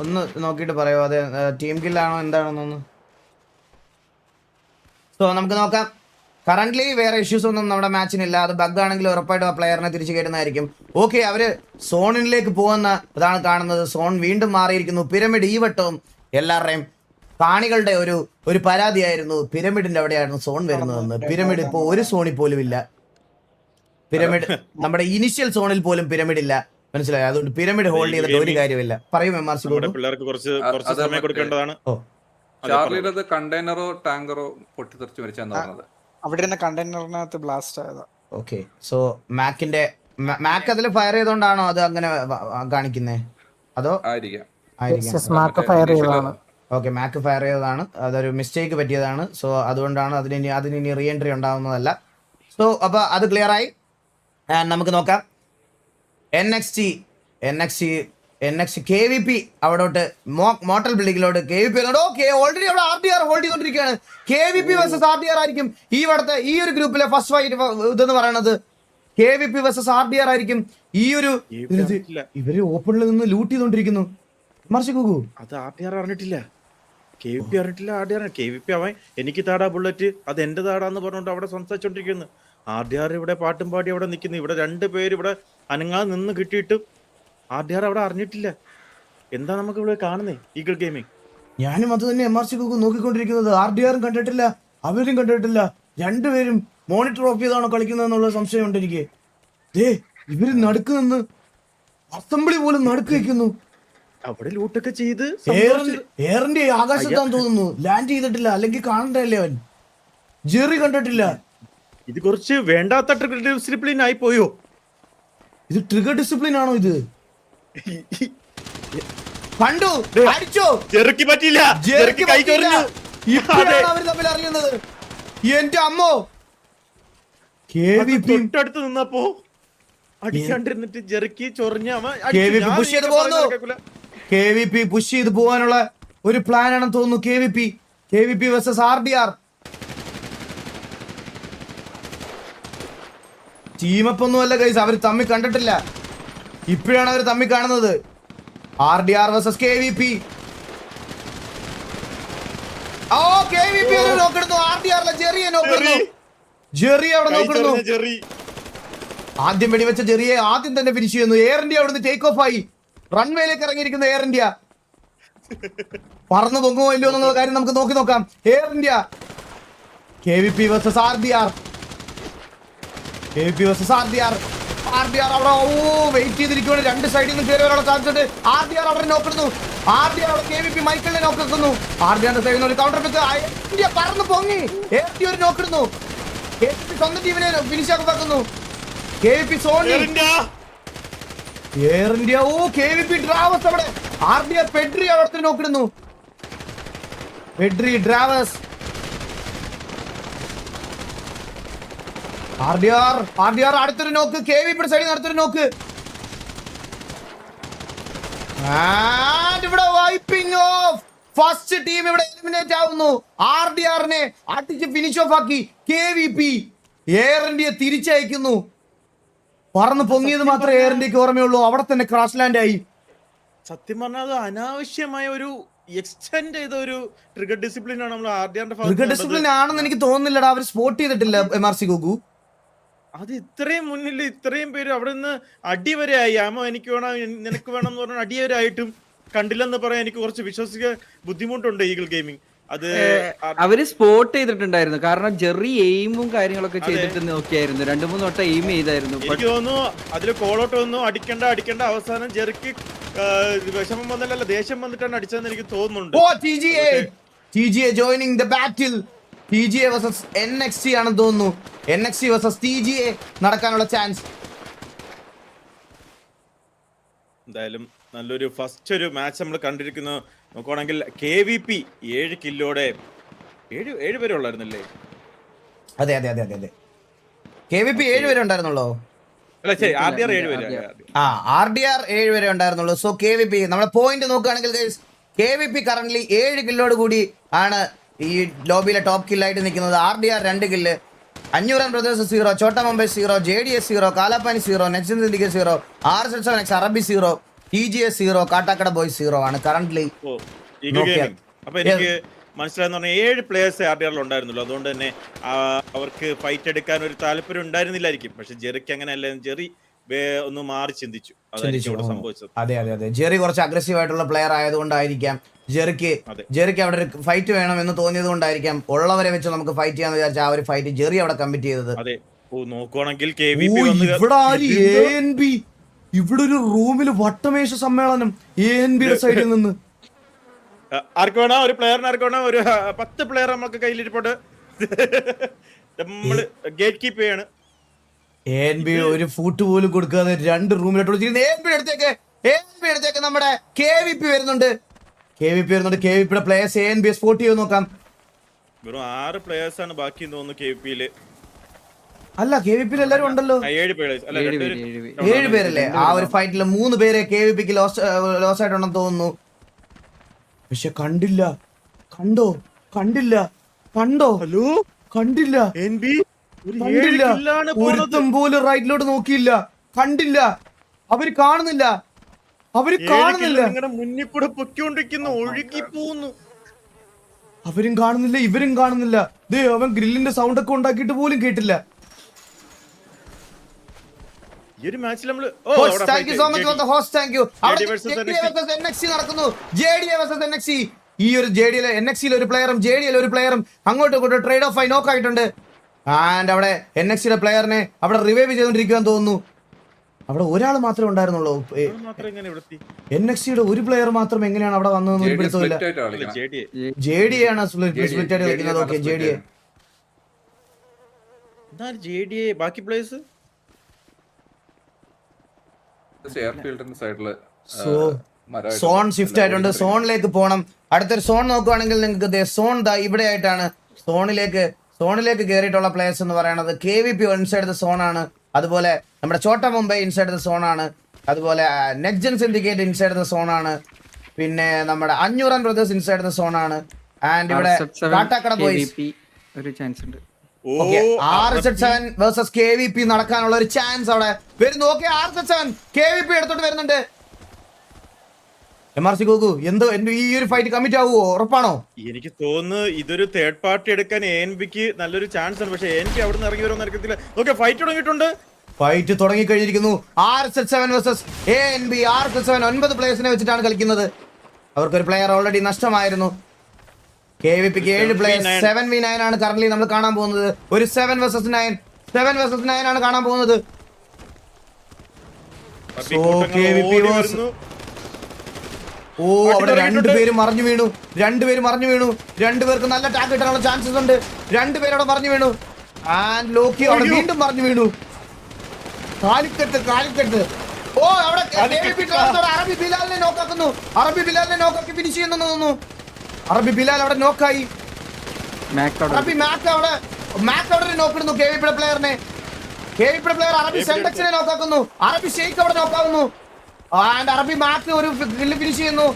ഒന്ന് നോക്കിയിട്ട് പറയുമോ? അതെ, ടീം കില്ലാണോ എന്താണെന്നൊന്ന്. സോ നമുക്ക് നോക്കാം. കറന്റ് വേറെ ഇഷ്യൂസ് ഒന്നും നമ്മുടെ മാച്ചിനില്ല. അത് ബഗ് ആണെങ്കിൽ ഉറപ്പായിട്ടും ആ പ്ലെയറിനെ തിരിച്ചു കയറ്റുന്നതായിരിക്കും. ഓക്കെ, അവര് സോണിലേക്ക് പോകുന്ന ഇതാണ് കാണുന്നത്. സോൺ വീണ്ടും മാറിയിരിക്കുന്നു. പിരമിഡ് ഈ വട്ടവും എല്ലാവരുടെയും കാണികളുടെ ഒരു പരാതിയായിരുന്നു, പിരമിഡിന്റെ അവിടെയായിരുന്നു സോൺ വരുന്നതെന്ന്. പിരമിഡ് ഇപ്പോൾ ഒരു സോണിൽ പോലും ഇല്ല. പിരമിഡ് നമ്മുടെ ഇനിഷ്യൽ സോണിൽ പോലും പിരമിഡ് ഇല്ല, മനസ്സിലായോ? അതുകൊണ്ട് പിരമിഡ് ഹോൾഡ് ചെയ്തിട്ട് ഒരു കാര്യമില്ല. പറയും MRC പിള്ളേർക്ക് കുറച്ച് സമയം കൊടുക്കേണ്ടതാണ്. ചാർലിയുടെ കണ്ടെയ്നറോ ടാങ്കറോ പൊട്ടിത്തെറിച്ച് മരിച്ചാന്ന് പറഞ്ഞത്. അവിടെ ഇരുന്ന കണ്ടെയ്നറിനകത്ത് ബ്ലാസ്റ്റ് ആയതാ. ഓക്കെ, സോ മാക്ക് അതിൽ ഫയർ ചെയ്തോണ്ടാണോ അത് അങ്ങനെ കാണിക്കുന്നേ? അതോ ആയിരിക്കാം. ഓക്കെ, മാക്ക് ഫയർ ചെയ്തതാണ്, അതൊരു മിസ്റ്റേക്ക് പറ്റിയതാണ്. സോ അതുകൊണ്ടാണ് അതിനി റീ എൻട്രി ഉണ്ടാവുന്നതല്ല. സോ അപ്പൊ അത് ക്ലിയർ ആയി. നമുക്ക് നോക്കാം NXT KVP അവിടോട്ട് മോട്ടൽ ബിൽഡിങ്ങിലോട്ട് KVP ഓൾറെഡി അവിടെ RDR ഹോൾഡ് ചെയ്തോണ്ടിരിക്കുകയാണ്. KVP vs RDR ആയിരിക്കും ഈ ഒരു ഗ്രൂപ്പിലെ ഫസ്റ്റ് ഫൈറ്റ് ഇതെന്ന് പറയുന്നത്. KVP vs RDR ആയിരിക്കും ഈ ഒരു. ഇവര് ഓപ്പണിൽ നിന്ന് ലൂട്ട് ചെയ്തോണ്ടിരിക്കുന്നു. മറിച്ചു അത് RDR അറിഞ്ഞിട്ടില്ല, KVP അറിഞ്ഞിട്ടില്ല. KVP അവൻ എനിക്ക് താടാ ബുള്ളറ്റ്, അത് എന്റെ താടാന്ന് പറഞ്ഞുകൊണ്ട് അവിടെ സംസാരിച്ചോണ്ടിരിക്കുന്നു. RDR ഇവിടെ പാട്ടും പാടി അവിടെ നിൽക്കുന്നു. ഇവിടെ 2 പേര് ഇവിടെ അനങ്ങാതെ നിന്ന് കിട്ടിയിട്ട് RDR അവിടെ അറിഞ്ഞിട്ടില്ല. എന്താ നമുക്ക് ഇവിടെ കാണുന്നേ ഈഗിൾ ഗെയിമിംഗ്? ഞാനും അത് തന്നെ MRC നോക്കിക്കൊണ്ടിരിക്കുന്നത്. RDRും കണ്ടിട്ടില്ല, അവരും കണ്ടിട്ടില്ല. രണ്ടുപേരും മോണിറ്റർ ഓഫ് ചെയ്താണോ കളിക്കുന്നതെന്നുള്ള സംശയമുണ്ട് എനിക്ക്. ഇവര് നടുക്ക് നിന്ന് അസംബ്ലി പോലും നടുക്ക് വെക്കുന്നു. അവിടെ ലൂട്ടൊക്കെ ചെയ്ത് എയറിന്റെ ആകാശത്താന്ന് തോന്നുന്നു. ലാൻഡ് ചെയ്തിട്ടില്ല, അല്ലെങ്കിൽ കാണണ്ടല്ലേ അവൻ. ജെറി കണ്ടിട്ടില്ല. ഇത് കുറച്ച് വേണ്ടാത്ത ട്രിഗർ ഡിസിപ്ലിൻ ആയി പോയോ? ഇത് ട്രിഗർ ഡിസിപ്ലിൻ ആണോ? ഇത് കണ്ടു, അടിച്ചോ, ജെറിക്ക് പറ്റില്ല, ജെറിക്ക് കൈ ചൊറിഞ്ഞു. ഇപ്പോഴാണ് അവര് തമ്മിൽ അറിയുന്നത്. എന്റെ അമ്മോ, KVP തൊട്ടടുത്ത് നിന്നപ്പോ അടിക്കാണ്ടിരുന്നിട്ട് ജെറിക്ക് ചൊറിഞ്ഞ KVP പുഷ് ചെയ്ത് പോകുന്നു. KVP പുഷ് ചെയ്ത് പോകാനുള്ള ഒരു പ്ലാൻ ആണെന്ന് തോന്നുന്നു. KVP vs RDR ടീമപ്പൊന്നുമല്ല ഗൈസ്. അവർ തമ്മിൽ കണ്ടിട്ടില്ല, ഇപ്പോഴാണ് അവർ തമ്മിൽ കാണുന്നത്. RDR vs KVP. KVP നോക്കിടുന്നു. RDR ജെറിയെ നോക്കിടുന്നു. ജെറി അവിടെ നോക്കിടുന്നു. ആദ്യം വെടിവെച്ച ജെറിയെ ആദ്യം തന്നെ ഫിനിഷ് ചെയ്യുന്നു. എയർ ഇന്ത്യ അവിടുന്ന് ടേക്ക് ഓഫ് ആയി റൺവേയിലേക്ക് ഇറങ്ങിയിരിക്കുന്ന എയർ ഇന്ത്യ. പറന്നു പൊങ്ങുമോ ഇല്ലയോ എന്നുള്ള കാര്യം നമുക്ക് നോക്കാം. Air India KVP vs RDR. KVP vs RDR. RDR അവിടെ വെയിറ്റ് ചെയ്തിരിക്കുകയാണ്. 2 സൈഡിൽ നിന്ന് കയറി വരാനുള്ള ചാൻസ് ഉണ്ട്. RDR അവിടെ നോക്കുന്നു. RDR അവിടെ KVP മൈക്കിളിനെ നോക്കുന്നു. RDRന്റെ സൈഡിൽ നിന്ന് ഒരു കൗണ്ടർ പിക്ക്. ഇന്ത്യ പറന്ന് പൊങ്ങി. AFT ഒരു നോക്കിടുന്നു. KVP സ്വന്തം ടീമിനെ ഫിനിഷ് ആക്കി വെക്കുന്നു. KVP Sony Air India. KVP ഡ്രാവസ് അവിടെ. RDR പെഡ്രി അവിടെ നോക്കിടുന്നു. പെഡ്രി ഡ്രാവസ്. RDR അടുത്തൊരു നോക്ക്. KVP സൈഡിൽ അടുത്തൊരു നോക്ക്. ഇവിടെ വൈപ്പിംഗ് ഓഫ്. ഫസ്റ്റ് ടീം ഇവിടെ എലിമിനേറ്റ് ആവുന്നു. RDRനെ അടിച്ച് ഫിനിഷ് ഓഫ് ആക്കി KVP എയർ ഇന്ത്യ തിരിച്ചയക്കുന്നു. പറന്ന് പൊങ്ങിയത് മാത്രമേ എയർ ഇന്ത്യക്ക് ഓർമ്മയുള്ളൂ. അവിടെ തന്നെ ക്രാഷ് ലാൻഡ് ആയി. സത്യം പറഞ്ഞാൽ അനാവശ്യമായ ഒരു എക്സ്റ്റെൻഡ് ചെയ്ത ഒരു ട്രിഗർ ഡിസിപ്ലിൻ ആണ് നമ്മൾ RDRന്റെ ട്രിഗർ ഡിസിപ്ലിൻ ആണെന്ന് എനിക്ക് തോന്നുന്നില്ലടാ. അവർ സ്പോട്ട് ചെയ്തിട്ടില്ല MRC ഗോഗു. അത് ഇത്രയും മുന്നിൽ ഇത്രയും പേര് അവിടെ നിന്ന് അടി വരെ ആയി. ആമോ എനിക്ക് വേണം നിനക്ക് വേണം എന്ന് പറഞ്ഞ അടി വരെ ആയിട്ടും കണ്ടില്ലെന്ന് പറയാൻ എനിക്ക് കുറച്ച് വിശ്വസിക്കാൻ ബുദ്ധിമുട്ടുണ്ട് ഈഗിൾ ഗെയിമിംഗ്. അത് അവര് സ്പോട്ട് ചെയ്തിട്ടുണ്ടായിരുന്നു. കാരണം ജെറി എയിമും കാര്യങ്ങളൊക്കെ ചെയ്തിട്ട് നോക്കിയായിരുന്നു. 2-3 വട്ടം എയിം ചെയ്തായിരുന്നു. എനിക്ക് തോന്നുന്നു അതില് കോളോട്ട് വന്നു. അടിക്കേണ്ട അവസാനം ജെറിക്ക് വിഷമം വന്നല്ല ദേഷ്യം വന്നിട്ടാണ് അടിച്ചതെന്ന് എനിക്ക് തോന്നുന്നുണ്ട്. TGA joining the battle. TGA vs NXT ആണെന്ന് തോന്നുന്നു. NXT vs TGA നടക്കാനുള്ള ചാൻസ്. എന്തായാലും നല്ലൊരു ഫസ്റ്റ് ഒരു മാച്ച് നമ്മൾ കണ്ടിരിക്കുന്നു. നോക്കുവാണെങ്കിൽ KVP 7 കില്ലോടെ 7 പേരെ ഉള്ളായിരുന്നല്ലേ? അതെ. KVP 7 പേരെ ഉണ്ടായിരുന്നുള്ളൂ. RDR 7 പേര്. RDR 7 പേരെ ഉണ്ടായിരുന്നുള്ളൂ. സോ KVP നമ്മുടെ പോയിന്റ് നോക്കുകയാണെങ്കിൽ KVP കറന്റ് 7 കില്ലോട് കൂടി ആണ് ഈ ലോബിയിലെ ടോപ്പ് കില്ലായിട്ട് നിൽക്കുന്നത്. RDR 2 kill. 500 brothers 0, Chhota Mumbai 0, JDS 0, Kalapani 0, Nexon Syndicate 0, RSX അറബി 0, TGS 0, കാട്ടാക്കട ബോയ്സ് 0 ആണ് കറന്റ്. അപ്പൊ എനിക്ക് മനസ്സിലായെന്ന് പറഞ്ഞാൽ 7 പ്ലേയേഴ്സ് ആർഡിആറിൽ ഉണ്ടായിരുന്നല്ലോ. അതുകൊണ്ട് തന്നെ അവർക്ക് ഫൈറ്റ് എടുക്കാൻ ഒരു താല്പര്യം ഉണ്ടായിരുന്നില്ലായിരിക്കും. പക്ഷെ ജെറിക്ക് അങ്ങനെയല്ല. ജെറി ഒന്ന് മാറി ചിന്തിച്ചു. അതായിരിക്കും അവിടെ സംഭവിച്ചത്. അതെ ജെറി കുറച്ച് അഗ്രസീവ് ആയിട്ടുള്ള പ്ലെയർ ആയതുകൊണ്ടായിരിക്കാം ജെറിക്ക് അവിടെ ഒരു ഫൈറ്റ് വേണം എന്ന് തോന്നിയത് കൊണ്ടായിരിക്കാം ഉള്ളവരെ വെച്ച് നമുക്ക് ഫൈറ്റ് ചെയ്യാന്ന് വിചാരിച്ച ആ ഒരു ഫൈറ്റ് ജെറി അവിടെ കമ്മിറ്റ് ചെയ്തത്. അതെ, നോക്കുവാണെങ്കിൽ ഇവിടെ ഒരു റൂമിൽ വട്ടമേശ സമ്മേളനം ANBയുടെ സൈഡിൽ നിന്ന് ആർക്ക് വേണം, ഒരു പ്ലെയറിന് ആർക്ക് വേണം, ഒരു 10 പ്ലെയർ നമുക്ക് കയ്യിലിരിപ്പോട്ട് നമ്മള് ഗേറ്റ് കീപ്പ് ചെയ്യാണ്. ANB ഒരു ഫൂട്ട് പോലും കൊടുക്കാതെ 2 റൂമിലോട്ട് ANB അടുത്തേക്ക് നമ്മുടെ KVP വരുന്നുണ്ട്. KVPയുടെ പ്ലേയേഴ്സ് ANB സ്പോട്ട് ചെയ്ത് നോക്കാം. വെറും 6 പ്ലെയേഴ്സ് ആണ് ബാക്കി തോന്നുന്നു KVPയില്. അല്ല, KVPയിൽ എല്ലാരും ഉണ്ടല്ലോ. 7 പേര് 7 പേരല്ലേ? ആ ഒരു ഫൈറ്റില് 3 പേരെ KVPക്ക് ലോസ് ആയിട്ടുണ്ടെന്ന് തോന്നുന്നു. പക്ഷെ കണ്ടില്ല. ഹലോ, കണ്ടില്ല. ഒരുത്തം പോലും റൈറ്റിലോട്ട് നോക്കിയില്ല. കണ്ടില്ല. അവര് കാണുന്നില്ല. മുന്നിൽ കൂടെ പൊയ്ക്കൊണ്ടിരിക്കുന്നു, ഒഴുകി പോകുന്നു. അവരും കാണുന്നില്ല, ഇവരും കാണുന്നില്ല. ദേ അവൻ ഗ്രില്ലിന്റെ സൗണ്ട് ഒക്കെ ഉണ്ടാക്കിയിട്ട് പോലും കേട്ടില്ല. ഈ ഒരു മാച്ചിൽ നമ്മള് നടക്കുന്നു. ഈ ഒരു NXTയിൽ ഒരു പ്ലെയറും JDL ഒരു പ്ലെയറും അങ്ങോട്ടും ഇങ്ങോട്ടും ട്രേഡ് ഓഫ് ആയി നോക്ക് ആയിട്ടുണ്ട്. ആൻഡ് അവിടെ NXTയുടെ പ്ലെയറിനെ അവിടെ റിവൈവ് ചെയ്തുകൊണ്ടിരിക്കുവാൻ തോന്നുന്നു. അവിടെ ഒരാൾ മാത്രമേ ഉണ്ടായിരുന്നുള്ളൂ. NXTയുടെ ഒരു പ്ലെയർ മാത്രം എങ്ങനെയാണ് അവിടെ വന്നതെന്ന് ഒരു പിടുത്തമില്ല. JDA ആണ് സ്പ്ലിറ്റ് ആയിട്ട് കളിക്കുന്നത്. ഓക്കെ, JDA ബാക്കി പ്ലേയേഴ്സ് സോൺ ഷിഫ്റ്റ് ആയിട്ടുണ്ട്. സോണിലേക്ക് പോകണം. അടുത്തൊരു സോൺ നോക്കുവാണെങ്കിൽ നിങ്ങൾക്ക് സോൺ ഇവിടെ ആയിട്ടാണ്. സോണിലേക്ക് കയറിയിട്ടുള്ള പ്ലേയേഴ്സ് എന്ന് പറയുന്നത് KVP ഇൻസൈഡ് ദ സോൺ ആണ്. അതുപോലെ നമ്മുടെ ചോട്ട മുംബൈ ഇൻസൈഡ് ദ സോൺ ആണ്. അതുപോലെ നെക്ജൻ സിൻഡിക്കേറ്റ് ഇൻസൈഡ് ദ സോൺ ആണ്. പിന്നെ നമ്മുടെ 500 ബ്രദേഴ്സ് ഇൻസൈഡ് ദ സോൺ ആണ്. ആൻഡ് ഇവിടെ കാട്ടാക്കട ബോയ്സ് ഒരു ചാൻസ് ഉണ്ട്. RZ7 വേഴ്സസ് KVP നടക്കാനുള്ള ഒരു ചാൻസ് അവിടെ വരുന്നു. ഓക്കെ, RZ7 KVP എടുത്തോട്ട് വരുന്നുണ്ട്. MRC ഗോകു എന്തോ ഈ ഒരു ഫൈറ്റ് കമ്മിറ്റ് ആവുമോ? ഉറപ്പാണോ? എനിക്ക് തോന്നുന്നു ഇതൊരു തേർഡ് പാർട്ടി എടുക്കാൻ ANBക്ക് നല്ലൊരു ചാൻസ് ആണ്. പക്ഷെ ANB അവിടെ നിന്ന് ഇറങ്ങി വരുമെന്ന് അറിയത്തില്ല. ഓക്കെ, ഫൈറ്റ് തുടങ്ങിയിട്ടുണ്ട്. ഫൈറ്റ് തുടങ്ങിക്കഴിഞ്ഞിരിക്കുന്നു. RZ7 versus ANB. RZ7 9 പ്ലേയേഴ്സിനെ വെച്ചിട്ടാണ് കളിക്കുന്നത്. അവർക്കൊരു പ്ലെയർ ഓൾറെഡി നഷ്ടമായിരുന്നു. KVPക്ക് 7 പ്ലേയേഴ്സ്. 7v9 ആണ് കറന്റ് നമ്മൾ കാണാൻ പോകുന്നത്. ഒരു 7 vs 9 ആണ് കാണാൻ പോകുന്നത്. അവിടെ 2 പേര് മറിഞ്ഞു വീണു. 2 പേർക്ക് നല്ല ടാക്ക് കിട്ടാനുള്ള ചാൻസസ് ഉണ്ട്. 2 പേര് അവിടെ മറിഞ്ഞു വീണു. ആൻഡ് ലോക്കി അവിടെ വീണ്ടും മറിഞ്ഞു വീണു. കാലിക്കട്ട്. അവിടെ അറബി ബിലാലിനെ നോക്കാക്കുന്നു. അറബി നോക്കാക്കി ഫിനിഷ് ചെയ്യുന്നു തോന്നുന്നു. അറബി ബിലാൽ അവിടെ നോക്കായി. മാക്ക് അവിടെ നോക്കിടുന്നു KVPയുടെ പ്ലെയറിനെ. പ്ലെയർ അറബി സെൻഡക്സിനെ നോക്കാക്കുന്നു. അറബി ഷെയ്ഖ് അവിടെ നോക്കാവുന്നു. ആൻഡ് അറബി മാക്ക് ഒരു ഫിനിഷ് ചെയ്യുന്നു.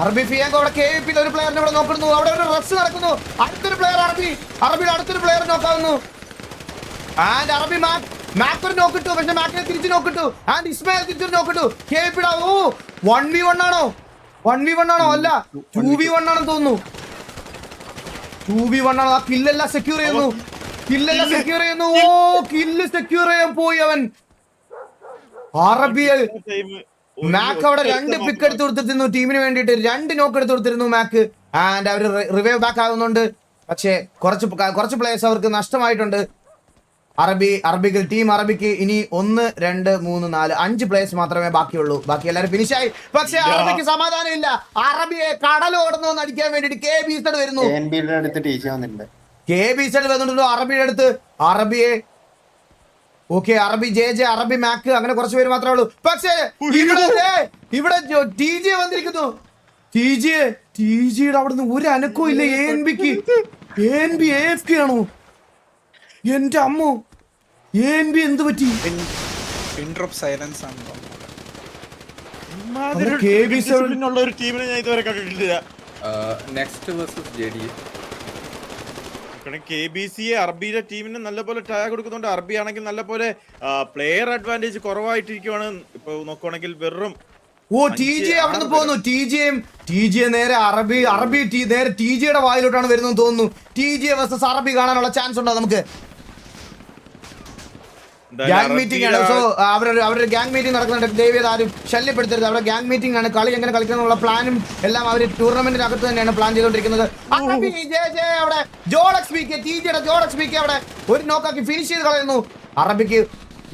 അറബി ഫിയാങ്കോ അവിടെ KVPയിൽ ഒരു പ്ലെയറിനെ ഇവിടെ നോക്കുന്നു. അവിടെ ഒരു റസ് നടക്കുന്നു. അടുത്തൊരു പ്ലെയർ അറബിയുടെ അടുത്തൊരു പ്ലെയർ നോക്കാവുന്നു. ആൻഡ് അറബി മാക്ക് ഒരു നോക്കിട്ടു. പക്ഷെ മാക്കിനെ തിരിച്ചു നോക്കിട്ടു. ആൻഡ് ഇസ്മായിൽ തിരിച്ചു നോക്കിട്ടു. KVPയുടെ 1v1 ആണോ? 1v1 ആണോ? അല്ല, 2v1 ആണെന്ന് തോന്നുന്നു. 2v1 ആണ്. ആ കില്ലെല്ലാം സെക്യൂർ ചെയ്യുന്നു. കില്ല് സെക്യൂർ ചെയ്യാൻ പോയി അവൻ. അറബിയ മാക്ക് അവിടെ 2 പിക്ക് എടുത്ത് കൊടുത്തിരുന്നു ടീമിന് വേണ്ടിയിട്ട്. 2 നോക്ക് എടുത്ത് കൊടുത്തിരുന്നു മാക്ക്. ആൻഡ് അവർ റിവൈവ് ബാക്ക് ആകുന്നുണ്ട്. പക്ഷേ കുറച്ച് പ്ലേയേഴ്സ് അവർക്ക് നഷ്ടമായിട്ടുണ്ട്. ടീം അറബിക്ക് ഇനി 1 2 3 4 5 പ്ലേയേഴ്സ് മാത്രമേ ബാക്കിയുള്ളൂ. ബാക്കി എല്ലാവരും ഫിനിഷായി. പക്ഷേ അറബിക്ക് സമാധാനം ഇല്ല. അറബിയെ കടലോടന്ന് അടിക്കാൻ വേണ്ടിട്ട് KBZ വരുന്നു. KBZ വന്നിട്ടുണ്ടോ അറബിയുടെ അടുത്ത്? അറബിയെ ഓക്കെ, അറബി JJ, അറബി മാക്ക്, അങ്ങനെ കുറച്ച് പേര് മാത്രമേ ഉള്ളൂ. പക്ഷേ ഇവിടെ TJ വന്നിരിക്കുന്നു. TJയുടെ അവിടെ നിന്ന് ഒരു അനക്കവും ഇല്ല. ANB AFK ആണോ? എന്റെ അമ്മോ, ANB എന്ത് പറ്റി? സൈലൻസ് ആണ്. ഒരു ടീമിനെ ഞാൻ ഇതുവരെ കണ്ടിട്ടില്ല. Next versus JDA. KBCയെ അറബിയുടെ ടീമിന് നല്ലപോലെ ടാഗ് കൊടുക്കുന്നുണ്ട്. അറബി ആണെങ്കിൽ നല്ലപോലെ പ്ലെയർ അഡ്വാൻറ്റേജ് കുറവായിട്ടിരിക്കുവാണ്. ഇപ്പൊ നോക്കുവാണെങ്കിൽ വെറും ഓ ടി ജെ അവിടെ നിന്ന് പോകുന്നു. ടി ജെ നേരെ നേരെ ടി ജിയുടെ വായിലോട്ടാണ് വരുന്നത് തോന്നുന്നു. ടി ജെ വേഴ്സസ് അറബി കാണാനുള്ള ചാൻസ് ഉണ്ടോ നമുക്ക്? ഗ്യാങ് മീറ്റിംഗ് ആണ്. സോ അവരൊരു ഗ്യാങ് മീറ്റിംഗ് നടക്കുന്നുണ്ട്. ദയവേത് ആരും ശല്യപ്പെടുത്തരുത്. അവിടെ ഗ്യാങ് മീറ്റിംഗ് ആണ്. കളി എങ്ങനെ കളിക്കാനുള്ള പ്ലാനും എല്ലാം അവർ ടൂർണമെന്റിനകത്ത് തന്നെയാണ് പ്ലാൻ ചെയ്തുകൊണ്ടിരിക്കുന്നത്. അവിടെ അവിടെ ഒരു നോക്കാക്കി ഫിനിഷ് ചെയ്ത് കളയുന്നു. അറബിക്ക്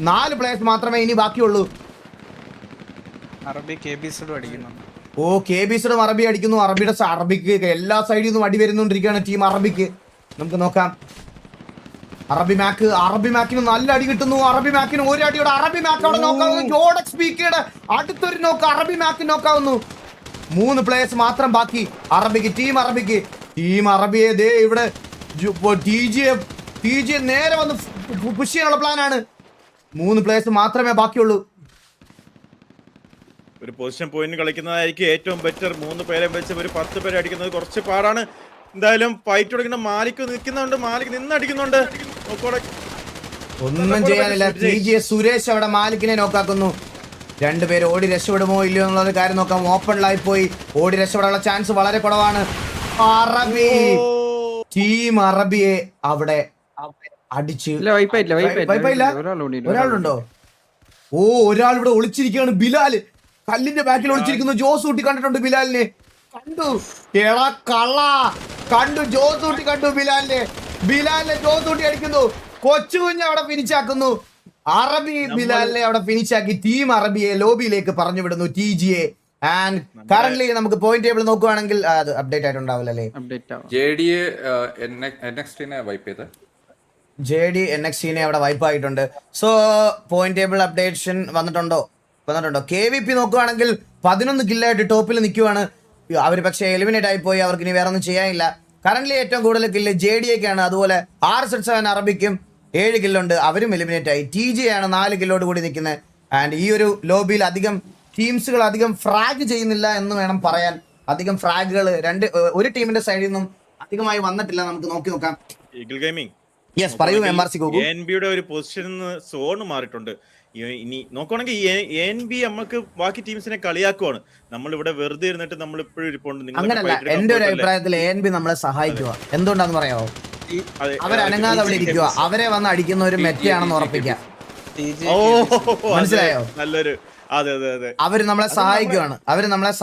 4 പ്ലേയേഴ്സ് മാത്രമേ ഇനി ബാക്കിയുള്ളൂ. അറബി KBZ അടിക്കുന്നുണ്ട്. ഓ KBZ അറബി അടിക്കുന്നു. അറബിക്ക് എല്ലാ സൈഡിൽ നിന്നും അടി വരുന്നോണ്ടിരിക്കുകയാണ് ടീം അറബിക്ക്. നമുക്ക് നോക്കാം. അറബി മാക്കിന് നല്ല അടി കിട്ടുന്നു. അറബി മാക്കിന് ഒരു അടിയോടെ അറബി മാക്ക് അവിടെ നോക്കാവുന്നു. ജോഡക് സ്പീക്കയുടെ അടുത്തൊരു നോക്ക് അറബി മാക്കിന് നോക്കാവുന്നു. 3 പ്ലേയേഴ്സ് മാത്രം ബാക്കി അറബിക്ക്. ടീം അറബിയെ ദേ ഇവിടെ ടി ജി നേരെ വന്ന് പുഷ് ചെയ്യാനുള്ള പ്ലാനാണ്. 3 പ്ലേയേഴ്സ് മാത്രമേ ബാക്കിയുള്ളൂ. ഒരു പൊസിഷൻ പോയിന്റ് കളിക്കുന്നതായിരിക്കും ഏറ്റവും ബെറ്റർ. 3 പേരെ വെച്ച് ഒരു 10 പേരെ അടിക്കുന്നത് കുറച്ച് പാടാണ്. എന്തായാലും ഫൈറ്റ് തുടങ്ങുന്ന മാലിക് നിൽക്കുന്നുണ്ട്. മാലിക് നിന്നടിക്കുന്നുണ്ട്. ഒന്നും ചെയ്യാനില്ല. ടി ജി സുരേഷ് അവിടെ മാലിക്കിനെ നോക്കാക്കുന്നു. 2 പേര് ഓടി രക്ഷപ്പെടുമോ ഇല്ലയോ എന്നുള്ള കാര്യം നോക്കാം. ഓപ്പണിലായി പോയി ഓടി രക്ഷപ്പെടാനുള്ള ചാൻസ് വളരെ കുറവാണ്. ടീം അറബിയെ അവിടെ അടിച്ച് ഒരാളുണ്ടോ? ഓ ഒരാൾ ഇവിടെ ഒളിച്ചിരിക്കുകയാണ്. ബിലാല് കല്ലിന്റെ ബാക്കിൽ ഒളിച്ചിരിക്കുന്നു. ജോസ് ഊട്ടി കണ്ടിട്ടുണ്ട് ബിലാലിനെ. കണ്ടു ജോസ് ഊട്ടി കണ്ടു ബിലാലിനെ ജോസ് ഊട്ടി അടിക്കുന്നു. കൊച്ചുകുഞ്ഞ് അവിടെ ഫിനിഷാക്കുന്നു. അറബി ബിലാലിനെ അവിടെ ഫിനിഷാക്കി ടീം അറബിയെ ലോബിയിലേക്ക് പറഞ്ഞു വിടുന്നു ടി ജിയെ. ആൻഡ് കറന്റ്ലി നമുക്ക് പോയിന്റ് ടേബിൾ നോക്കുവാണെങ്കിൽ അത് അപ്ഡേറ്റ് ആയിട്ടുണ്ടാവില്ല അല്ലേ? JD NXT അവിടെ വൈപ്പ് ആയിട്ടുണ്ട്. സോ പോയിന്റ് ടേബിൾ അപ്ഡേഷൻ വന്നിട്ടുണ്ടോ? KVP നോക്കുവാണെങ്കിൽ 11 കില്ലായിട്ട് ടോപ്പിൽ നിൽക്കുവാണ്. അവർ പക്ഷേ എലിമിനേറ്റ് ആയി പോയി. അവർക്ക് ഇനി വേറെ ഒന്നും ചെയ്യാനില്ല. കറന്റ്ലി ഏറ്റവും കൂടുതൽ കില്ല് JDയൊക്കെയാണ്. അതുപോലെ RZ7 അറബിക്കും 7 കില്ലുണ്ട്. അവരും എലിമിനേറ്റ് ആയി. TJ ആണ് 4 കില്ലോട് കൂടി നിൽക്കുന്നത്. ആൻഡ് ഈ ഒരു ലോബിയിൽ അധികം ടീംസുകൾ അധികം ഫ്രാഗ് ചെയ്യുന്നില്ല എന്ന് വേണം പറയാൻ. അധികം ഫ്രാഗുകൾ ഒരു ടീമിന്റെ സൈഡിൽ നിന്നും അധികമായി വന്നിട്ടില്ല. നമുക്ക് നോക്കാം. ഈഗിൾ ഗെയിമിംഗ് യെസ് പറയൂ. MRC എൻബിയുടെ ഒരു പൊസിഷനിൽ നിന്ന് സോൺ മാറിയിട്ടുണ്ട്. ഇനി നോക്കുവാണെങ്കിൽ NB നമുക്ക് ബാക്കി ടീംസിനെ കളിയാക്കുവാണ്. നമ്മളിവിടെ വെറുതെ ഇരുന്നിട്ട് നമ്മൾ ഇപ്പോഴും ഇരിപ്പുണ്ട്. അങ്ങനല്ല, എന്റെ ഒരു അഭിപ്രായത്തിൽ ANB നമ്മളെ സഹായിക്കുക. എന്തുകൊണ്ടാന്ന് പറയാമോ? അവരനങ്ങാതെ അവിടെ ഇരിക്കുക. അവരെ വന്ന് അടിക്കുന്ന ഒരു മെറ്റയാണെന്ന് ഉറപ്പിക്കാം. മനസ്സിലായോ? നല്ലൊരു അവര് നമ്മളെ സഹായിക്കുവാണ്. അവര് നമ്മളെ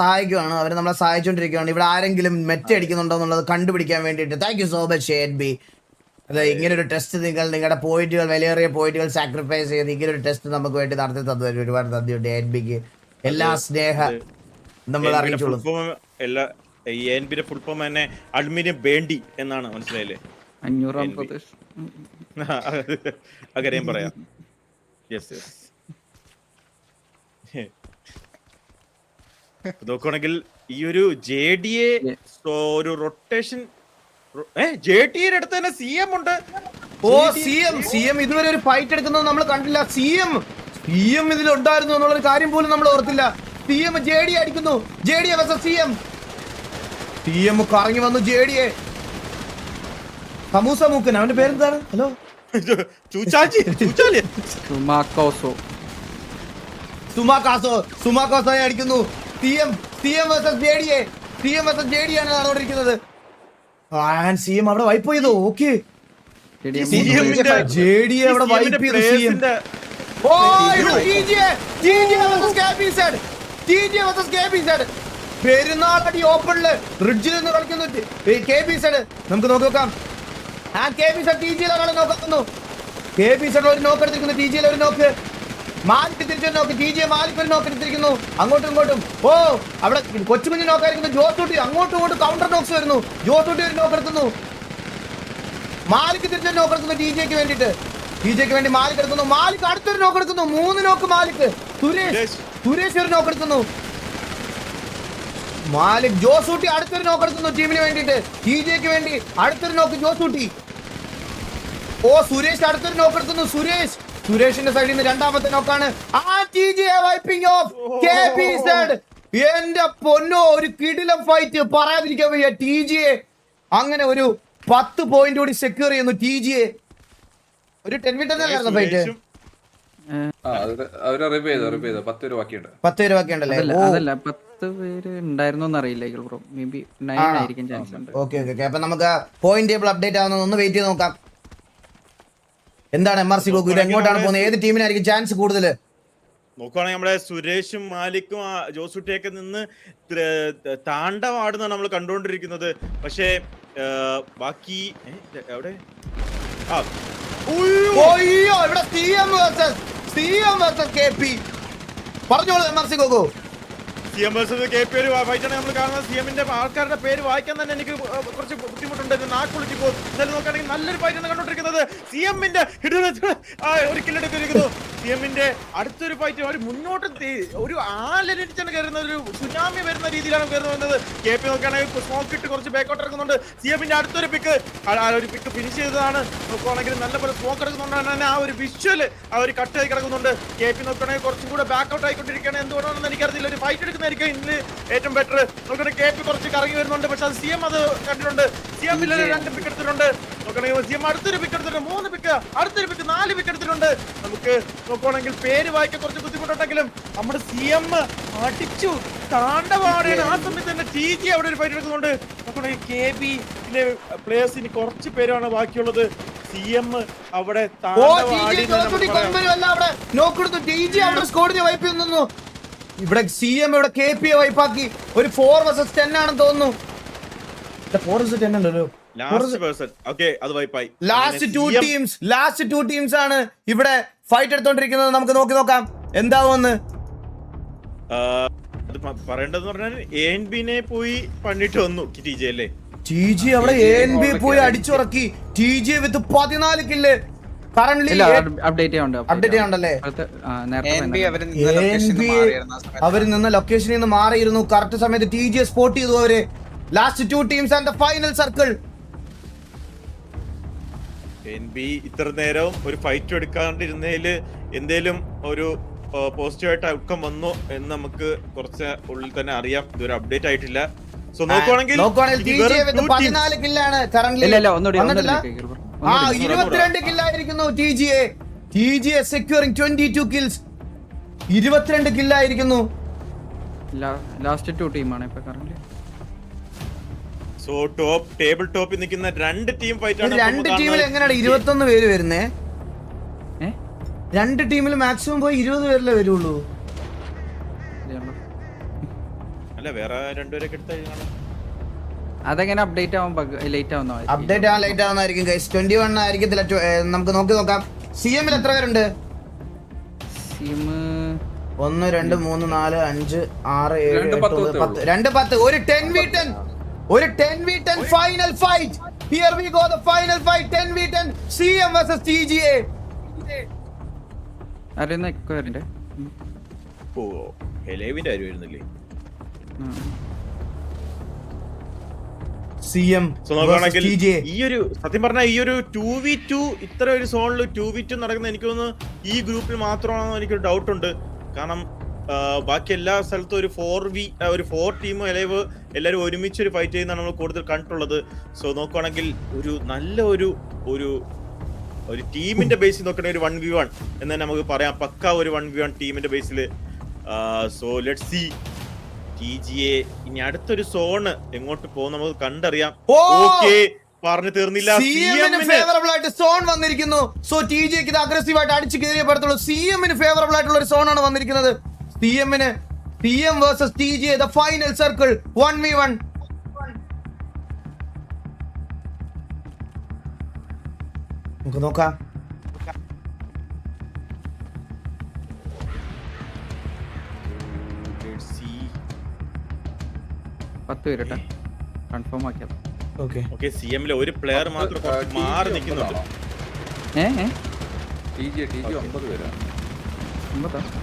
സഹായിച്ചുകൊണ്ടിരിക്കുകയാണ്. ഇവിടെ ആരെങ്കിലും മെറ്റ അടിക്കുന്നുണ്ടോ എന്നുള്ളത് കണ്ടുപിടിക്കാൻ വേണ്ടിയിട്ട്. Thank you so much ANB. അതെ, ഇങ്ങനൊരു ടെസ്റ്റ് നിങ്ങളുടെ പോയിന്റുകൾ, വിലയേറിയ പോയിന്റുകൾ സാക്രിഫൈസ് ചെയ്ത് ഇങ്ങനൊരു ടെസ്റ്റ് നമുക്ക് വേണ്ടി നടത്തി തന്നതിന് ഒരുപാട് നന്ദിയുണ്ട് ANBക്ക്. എല്ലാ സ്നേഹ നമ്മൾ അറിയിച്ചോളൂ. ANBയുടെ ഫുൾ ഫോം തന്നെ അഡ്മിന് വേണ്ടി എന്നാണ്. മനസ്സിലായില്ലേ? 500 അകരെയും പറയാം. നോക്കുവാണെങ്കിൽ ഈ ഒരു JDയെ ഒരു റൊട്ടേഷൻ JTയുടെ അടുത്ത് തന്നെ CM ഉണ്ട്. ഓ CM ഇതുവരെ ഒരു ഫൈറ്റ് എടുക്കുന്നത് നമ്മൾ കണ്ടില്ല. CM ഇതിലുണ്ടായിരുന്നു എന്നുള്ളൊരു കാര്യം പോലും നമ്മൾ ഓർത്തില്ല. CM JD അടിക്കുന്നു. JD vs CM കറങ്ങി വന്നു. JDയെ സമൂസ മൂക്കൻ അവന്റെ പേരെന്താണ്? ഹലോ സുമാക്കാസോയെ അടിക്കുന്നു. CM vs JD ആണ് നടന്നുകൊണ്ടിരിക്കുന്നത്. CM അവിടെ വൈപ്പ് ചെയ്തോ? ഓക്കെ, JD അവിടെ വൈപ്പ് ചെയ്തു. പെരുന്നാളടി ഓപ്പണില് റിഡ്ജിൽ നിന്ന് കളിക്കുന്നു KBZ. നമുക്ക് നോക്കാം. KBZ TG നോക്കുന്നു. KBZ ഒരു നോക്ക് എടുത്തിരിക്കുന്നു. TG ഒരു നോക്ക്. മാലിക് തിരിച്ചൊരു നോക്ക്. TG മാലിക് ഒരു നോക്ക് എടുത്തിരിക്കുന്നു. അങ്ങോട്ടും ഇങ്ങോട്ടും. ഓ അവിടെ കൊച്ചുകുഞ്ഞ് നോക്കായിരിക്കുന്നു. ജോസൂട്ടി അങ്ങോട്ടും ഇങ്ങോട്ടും കൗണ്ടർ നോക്സ് വരുന്നു. ജോസൂട്ടി ഒരു നോക്ക് എടുക്കുന്നു. മാലിക് തിരിച്ചൊരു നോക്ക് എടുക്കുന്നു. TJക്ക് വേണ്ടി മാലിക് എടുക്കുന്നു. മാലിക് അടുത്തൊരു നോക്ക് എടുക്കുന്നു. 3 നോക്ക് മാലിക്. സുരേഷ് ഒരു നോക്ക് എടുക്കുന്നു. മാലിക് ജോസൂട്ടി അടുത്തൊരു നോക്ക് എടുക്കുന്നു ടീമിന് വേണ്ടിയിട്ട്. TJക്ക് വേണ്ടി അടുത്തൊരു നോക്ക് ജോസൂട്ടി. ഓ സുരേഷ് അടുത്തൊരു നോക്ക് എടുക്കുന്നു. സുരേഷിന്റെ സൈഡിൽ നിന്ന് രണ്ടാമത്തെ നോക്കാണ്. എന്റെ പൊന്നോ, ഒരു കിടിലം ഫൈറ്റ് പറയാതിരിക്കാൻ വയ്യ. TJ അങ്ങനെ ഒരു 10 പോയിന്റ് കൂടി സെക്യൂർ ചെയ്യുന്നു. TJ ഒരു 10 മിനിറ്റ് അല്ലായിരുന്നു ഫൈറ്റ്. അവര് റിവ് ചെയ്തോ 10 പേര് ബാക്കിയുണ്ട്. 10 പേര് ബാക്കി ഉണ്ടല്ലേ? അതല്ല 10 പേര് ഉണ്ടായിരുന്നോന്ന് അറിയില്ല ബ്രോ. മേ ബി 9 ആയിരിക്കും ചാൻസ് ഉണ്ട്. Okay okay okay. അപ്പൊ നമുക്ക് പോയിന്റ് ടേബിൾ അപ്ഡേറ്റ് ആവുന്നത് ഒന്ന് വെയിറ്റ് ചെയ്ത് നോക്കാം. എന്താണ് MRC ഗോകു ഇത് എങ്ങോട്ടാണ് പോകുന്നത്? ഏത് ടീമിനായിരിക്കും ചാൻസ് കൂടുതൽ? നോക്കുവാണെങ്കിൽ നമ്മുടെ സുരേഷും മാലിക്കും ജോസുട്ടിയൊക്കെ നിന്ന് താണ്ഡവാടുന്നാണ് നമ്മൾ കണ്ടുകൊണ്ടിരിക്കുന്നത്. പക്ഷേ ബാക്കി എവിടെ അയ്യോ ഇവിടെ CM versus KP. പറഞ്ഞോളൂ MRC Goku. CM versus KP ഒരു ഫൈറ്റാണ് നമ്മൾ കാണുന്നത്. CMന്റെ ആൾക്കാരുടെ പേര് വായിക്കാൻ തന്നെ എനിക്ക് കുറച്ച് ബുദ്ധിമുട്ടുണ്ട്. നാക്കുളിച്ച് പോകും. എന്നാലും നോക്കുകയാണെങ്കിൽ നല്ലൊരു ഫൈറ്റാണ് കണ്ടോണ്ടിരിക്കുന്നത്. CMന്റെ ഒരു കില്ലെടുത്തിരിക്കുന്നു. CMന്റെ അടുത്തൊരു ഫൈറ്റ് അവർ മുന്നോട്ട് ഒരു ആലടിച്ചാണ് കയറുന്ന ഒരു സുനാമി വരുന്ന രീതിയിലാണ് കയറുന്നത്. KP നോക്കുകയാണെങ്കിൽ സ്മോക്ക് ഇട്ട് കുറച്ച് ബാക്കോട്ട് ഇറക്കുന്നുണ്ട്. CMന്റെ അടുത്തൊരു പിക്ക് ഫിനിഷ് ചെയ്തതാണ്. നോക്കുവാണെങ്കിൽ നല്ലപോലെ സ്മോക്ക് എടുക്കുന്നുണ്ടാണ് തന്നെ ആ ഒരു വിഷ്വല് ആ ഒരു കട്ടായി കിടക്കുന്നുണ്ട്. KP നോക്കുകയാണെങ്കിൽ കുറച്ചും കൂടെ ബാക്കൗട്ട് ആയിക്കൊണ്ടിരിക്കുകയാണ്. എന്തുകൊണ്ടാണെന്ന് എനിക്കറിയില്ല. ഒരു ഫൈറ്റ് എടുക്കുന്നതായിരിക്കും ഇതിന് ഏറ്റവും ബെറ്റർ. നോക്കുകയാണെങ്കിൽ KP കുറച്ച് കറങ്ങി വരുന്നുണ്ട്. പക്ഷെ അത് CM അത് കണ്ടിട്ടുണ്ട്. CM 2 പിക്ക് എടുത്തിട്ടുണ്ട്. നോക്കുകയാണെങ്കിൽ CM അടുത്തൊരു പിക്ക് എടുത്തിട്ടുണ്ട്. 3 പിക്ക് അടുത്തൊരു പിക്ക് 4 പിക്ക് എടുത്തിട്ടുണ്ട്. നമുക്ക് നോക്കുകയാണെങ്കിൽ പേര് വായിക്കാൻ കുറച്ച് ബുദ്ധിമുട്ടുണ്ടെങ്കിലും നമ്മുടെ CM അടിച്ചു താണ്ഡവാടിയാണ്. ആ സമയത്ത് തന്നെ TG അവിടെ ഒരു ഫൈറ്റ് എടുക്കുന്നുണ്ട്. നോക്കുകയാണെങ്കിൽ KB പ്ലേയേഴ്സ് ഇനി കുറച്ച് പേരാണ് ബാക്കിയുള്ളത്. CM അവിടെ ഇവിടെ CM ഇവിടെ KP വൈപ്പാക്കി ഒരു 4 vs 10 ആണെന്ന് തോന്നുന്നു. 4 vs 10 ഉണ്ടല്ലോ. ലാസ്റ്റ് ടു ടീംസ് ആണ് ഇവിടെ ഫൈറ്റ് എടുത്തോണ്ടിരിക്കുന്നത്. നമുക്ക് നോക്കാം എന്താവുമെന്ന്. പറയേണ്ടതെന്ന് പറഞ്ഞാൽ ANBനെ പോയി പണിട്ട് വന്നു TG അല്ലേ. TG അവിടെ ANB പോയി അടിച്ചുറക്കി. TG വിത്ത് 14 കില്ല്. അപ്ഡേറ്റ് ചെയ്യാണ്ടല്ലേ? അവര് നിന്ന ലൊക്കേഷനിൽ നിന്ന് മാറിയിരുന്നു. കറക്റ്റ് സമയത്ത് TG സ്പോട്ട് ചെയ്തു അവര്. Last 2 teams and the final circle. ANB ഇത്ര നേരം ഒരു ഫൈറ്റ് എടുക്കാണ്ടിരുന്നതിൽ എന്തേലും ഒരു പോസിറ്റീവായിട്ട് ഔട്ട്കം വന്നോ എന്ന് നമുക്ക് കുറച്ച് ഉള്ളിൽ തന്നെ അറിയാം. ഇതൊരു അപ്ഡേറ്റ് ആയിട്ടില്ല. സോ നോക്കുവാണെങ്കിൽ 14 കില്ലാണ് കറന്റ്ലി. 22 കില്ലായിരിക്കുന്നു TGA സെക്യൂറിംഗ് 22 കിൽസ്. 22 കില്ലായിരിക്കുന്നു. ലാസ്റ്റ് 2 ടീമാണ് ഇപ്പൊ കറന്റ്. സോ ടേബിൾ ടോപ്പിൽ നിൽക്കുന്ന 2 ടീം ഫൈറ്റ് ആണ്. 2 ടീമിൽ എങ്ങനെയാണ് 21 പേര് വരുന്നേ? 2 ടീമിൽ മാക്സിമം പോയി 20 പേരിലേ വരുള്ളൂ. അല്ല വേറെ 2 പേരൊക്കെ എടുത്താൽ അതെങ്ങനെ അപ്ഡേറ്റ് ആവാൻ ലേറ്റ് ആവുന്നതായിരിക്കും ഗൈസ്. 21 ആയിരിക്കത്തില്ല. നമുക്ക് നോക്കാം. CM ൽ എത്ര പേരുണ്ട്? 1 2 3 4 5 6 7 8 9 10. ഒരു 10v10 final fight. Here we go, the final fight. 10v10 CM versus TGA. അറിയുന്ന എക്കോറിന്റെ ഹെലേവിന്റെ ആര് വരുന്നില്ലേ? CM നോക്കുകയാണെങ്കിൽ ഈ ഒരു സത്യം പറഞ്ഞാൽ ഈ ഒരു 2v2 ഇത്ര ഒരു സോണിൽ 2v2 നടക്കുന്ന എനിക്ക് തോന്നുന്നു ഈ ഗ്രൂപ്പിൽ മാത്രമാണെന്ന് എനിക്കൊരു ഡൗട്ട് ഉണ്ട്. കാരണം ബാക്കി എല്ലാ സ്ഥലത്തും ഒരു 4 ടീമും എല്ലാവരും ഒരുമിച്ച് ഒരു ഫൈറ്റ് ചെയ്യുന്നതാണ് നമ്മൾ കൂടുതൽ കണ്ടിട്ടുള്ളത്. സോ നോക്കുകയാണെങ്കിൽ ഒരു നല്ല ഒരു ടീമിന്റെ ബേസിൽ നോക്കണ ഒരു 1v1 എന്ന് തന്നെ നമുക്ക് പറയാം. പക്ക ഒരു 1v1 ടീമിന്റെ ബേസിൽ. സോ ലെറ്റ്സ് സീ TGA ഇനി അടുത്തൊരു സോണ് എങ്ങോട്ട് പോകും നമുക്ക് കണ്ടറിയാം. ഓക്കേ പറഞ്ഞു തീർന്നില്ല. ഫേവറബിൾ ആയിട്ട് സോൺ വന്നിരിക്കുന്നു. സോ TGAക്ക് ഇത് അഗ്രസീവ് ആയിട്ട് അടിച്ചു കയറിയേ പറ്റത്തുള്ളൂ. CM ഫേവറബിൾ ആയിട്ടുള്ള ഒരു സോൺ ആണ് വന്നിരിക്കുന്നത്. CM versus TGA the final circle 1v1. നമുക്ക് നോക്കാം. കൺഫേം ആക്കിയത്. ഓക്കേ CM ലെ ഒരു പ്ലെയർ മാത്രം മാറി നിൽക്കുന്നുണ്ട്. TG 9 പേരാണ്.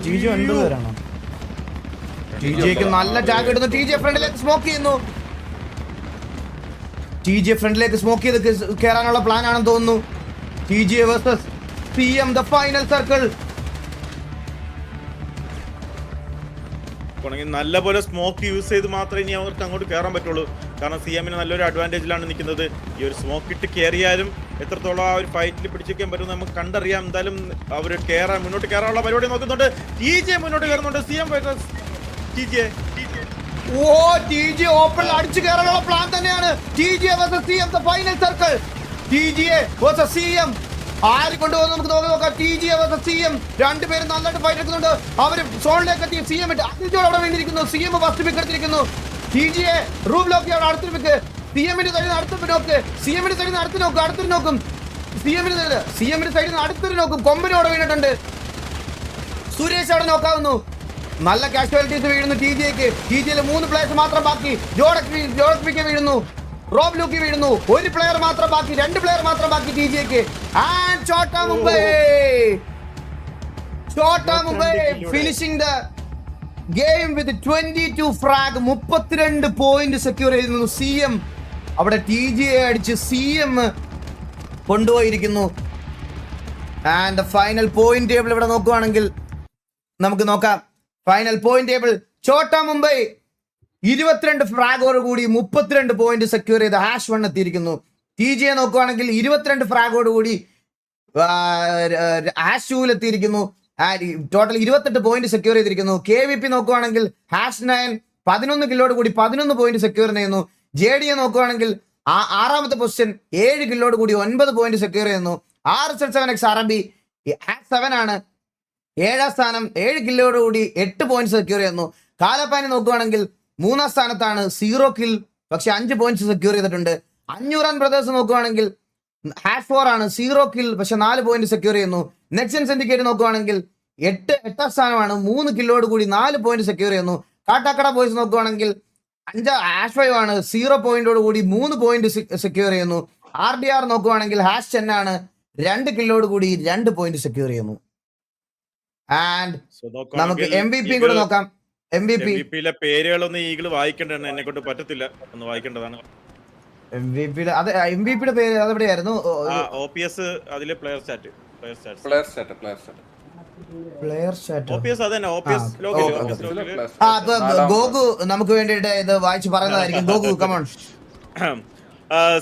TG 9 പേരാണോ? TGക്ക് നല്ല ടാഗ് ഇടുന്നു. TG ഫ്രണ്ടിലേക്ക് സ്മോക്ക് ചെയ്യുന്നു. TG ഫ്രണ്ടിലേക്ക് സ്മോക്ക് ചെയ്ത് കയറാനുള്ള പ്ലാൻ ആണെന്ന് തോന്നുന്നു. TGA versus CM the final circle. നല്ലപോലെ സ്മോക്ക് യൂസ് ചെയ്ത് മാത്രമേ ഇനി അവർക്ക് അങ്ങോട്ട് കയറാൻ പറ്റുള്ളൂ. കാരണം സി എമ്മിന് നല്ലൊരു അഡ്വാൻറ്റേജിലാണ് നിൽക്കുന്നത്. ഈ ഒരു സ്മോക്ക് ഇട്ട് കയറിയാലും എത്രത്തോളം ആ ഒരു ഫൈറ്റിൽ പിടിച്ചേക്കാൻ പറ്റും നമുക്ക് കണ്ടറിയാം. എന്തായാലും അവർ മുന്നോട്ട് കയറാനുള്ള പരിപാടി നോക്കുന്നുണ്ട്. TJ മുന്നോട്ട് കയറുന്നുണ്ട്. CM versus TJ. ഓ TJ ഓപ്പണിൽ അടിച്ചു കയറാനുള്ള പ്ലാൻ തന്നെയാണ്. TJ versus CM the final circle. TJ versus CM ആര് കൊണ്ടുപോകുന്നു നമുക്ക് നോക്കാം. TJ versus CM രണ്ടുപേരും നന്നായിട്ട് ഫൈറ്റ് എടുക്കുന്നുണ്ട്. അവര് സോണിലേക്ക് എത്തി. CM അതിജോട് അവിടെ വേണ്ടിയിരിക്കുന്നു. CM ഫസ്റ്റ് പിക്ക് എടുത്തിരിക്കുന്നു. TJ റൂം ലോക്ക് അവിടെ അടുത്തൊരു പിക്ക്. CMന്റെ സൈഡിൽ നിന്ന് അടുത്തൊരു നോക്ക്. CMന്റെ സൈഡിൽ നിന്ന് അടുത്തൊരു നോക്കും. CMന്റെ സൈഡിൽ നിന്ന് അടുത്തൊരു നോക്കും. കൊമ്പനും അവിടെ വീണിട്ടുണ്ട്. സുരേഷ് അവിടെ നോക്കാവുന്നു. നല്ല കാഷ്വാലിറ്റീസ് വീഴുന്നു TJക്ക്. TJയിൽ 3 പ്ലേയേഴ്സ് മാത്രം ബാക്കി. ജോഡക്വിക്ക് വീഴുന്നു. റോബ് ലൂക്കി വീഴുന്നു. ഒരു പ്ലെയർ മാത്രം ബാക്കി. 2 പ്ലെയർ മാത്രം ബാക്കി TJക്ക്. And Chhota Mumbai finishing the game with 22 frag. 32 point secure ചെയ്തിരുന്നു CM. അവിടെ TJ അടിച്ച് CM കൊണ്ടുപോയിരിക്കുന്നു. ആൻഡ് ഫൈനൽ പോയിന്റ് ടേബിൾ ഇവിടെ നോക്കുവാണെങ്കിൽ നമുക്ക് നോക്കാം. Final point table Chhota Mumbai 22 ഫ്രാഗോട് കൂടി 32 പോയിന്റ് സെക്യൂർ ചെയ്ത് #1 എത്തിയിരിക്കുന്നു. TJ നോക്കുവാണെങ്കിൽ 22 ഫ്രാഗോട് കൂടി #2 എത്തിയിരിക്കുന്നു. ടോട്ടൽ 28 പോയിന്റ് സെക്യൂർ ചെയ്തിരിക്കുന്നു. KVP നോക്കുവാണെങ്കിൽ #9 11 കില്ലോട് കൂടി 11 പോയിന്റ് സെക്യൂർ ചെയ്യുന്നു. JDA നോക്കുവാണെങ്കിൽ 6ാമത്തെ പൊസിഷൻ 7 കില്ലോട് കൂടി 9 പോയിന്റ് സെക്യൂർ ചെയ്യുന്നു. RSL7X അറബി #7 ആണ് 7ാം സ്ഥാനം 7 കില്ലോട് കൂടി 8 പോയിന്റ് സെക്യൂർ ചെയ്യുന്നു. കാലപ്പാനി നോക്കുവാണെങ്കിൽ 3ാം സ്ഥാനത്താണ് 0 കിൽ പക്ഷെ 5 പോയിന്റ്സ് സെക്യൂർ ചെയ്തിട്ടുണ്ട്. 500 ബ്രദേഴ്സ് നോക്കുവാണെങ്കിൽ #4 ആണ് 0 കിൽ പക്ഷെ 4 പോയിന്റ് സെക്യൂർ ചെയ്യുന്നു. നെക്സൺ സിൻഡിക്കേറ്റ് നോക്കുവാണെങ്കിൽ 8ാം സ്ഥാനമാണ് 3 കില്ലോട് കൂടി 4 പോയിന്റ് സെക്യൂർ ചെയ്യുന്നു. കാട്ടാക്കട ബോയ്സ് നോക്കുവാണെങ്കിൽ #5 ആണ് 0 പോയിന്റോട് കൂടി 3 പോയിന്റ് സെക്യൂർ ചെയ്യുന്നു. RDR നോക്കുവാണെങ്കിൽ #10 ആണ് 2 കില്ലോട് കൂടി 2 പോയിന്റ് സെക്യൂർ ചെയ്യുന്നു. ആൻഡ് നമുക്ക് MVP കൂടെ നോക്കാം. MVPയിലെ പേരുകളൊന്നും ഈഗിൾ വായിക്കേണ്ടതാണ്. എന്നെ കൊണ്ട് പറ്റത്തില്ല. ഒന്ന് വായിക്കേണ്ടതാണ്. MVPയുടെ പേര് അതെവിടെയായിരുന്നു? OPS അതിലെ പ്ലെയർ സ്റ്റാറ്റ്. OPS അതന്നെ. OPS ലോഗില്. അപ്പൊ ഗോകു നമുക്ക് വേണ്ടിയിട്ട് ഇത് വായിച്ച് പറയുന്നതായിരിക്കും. Goku come on.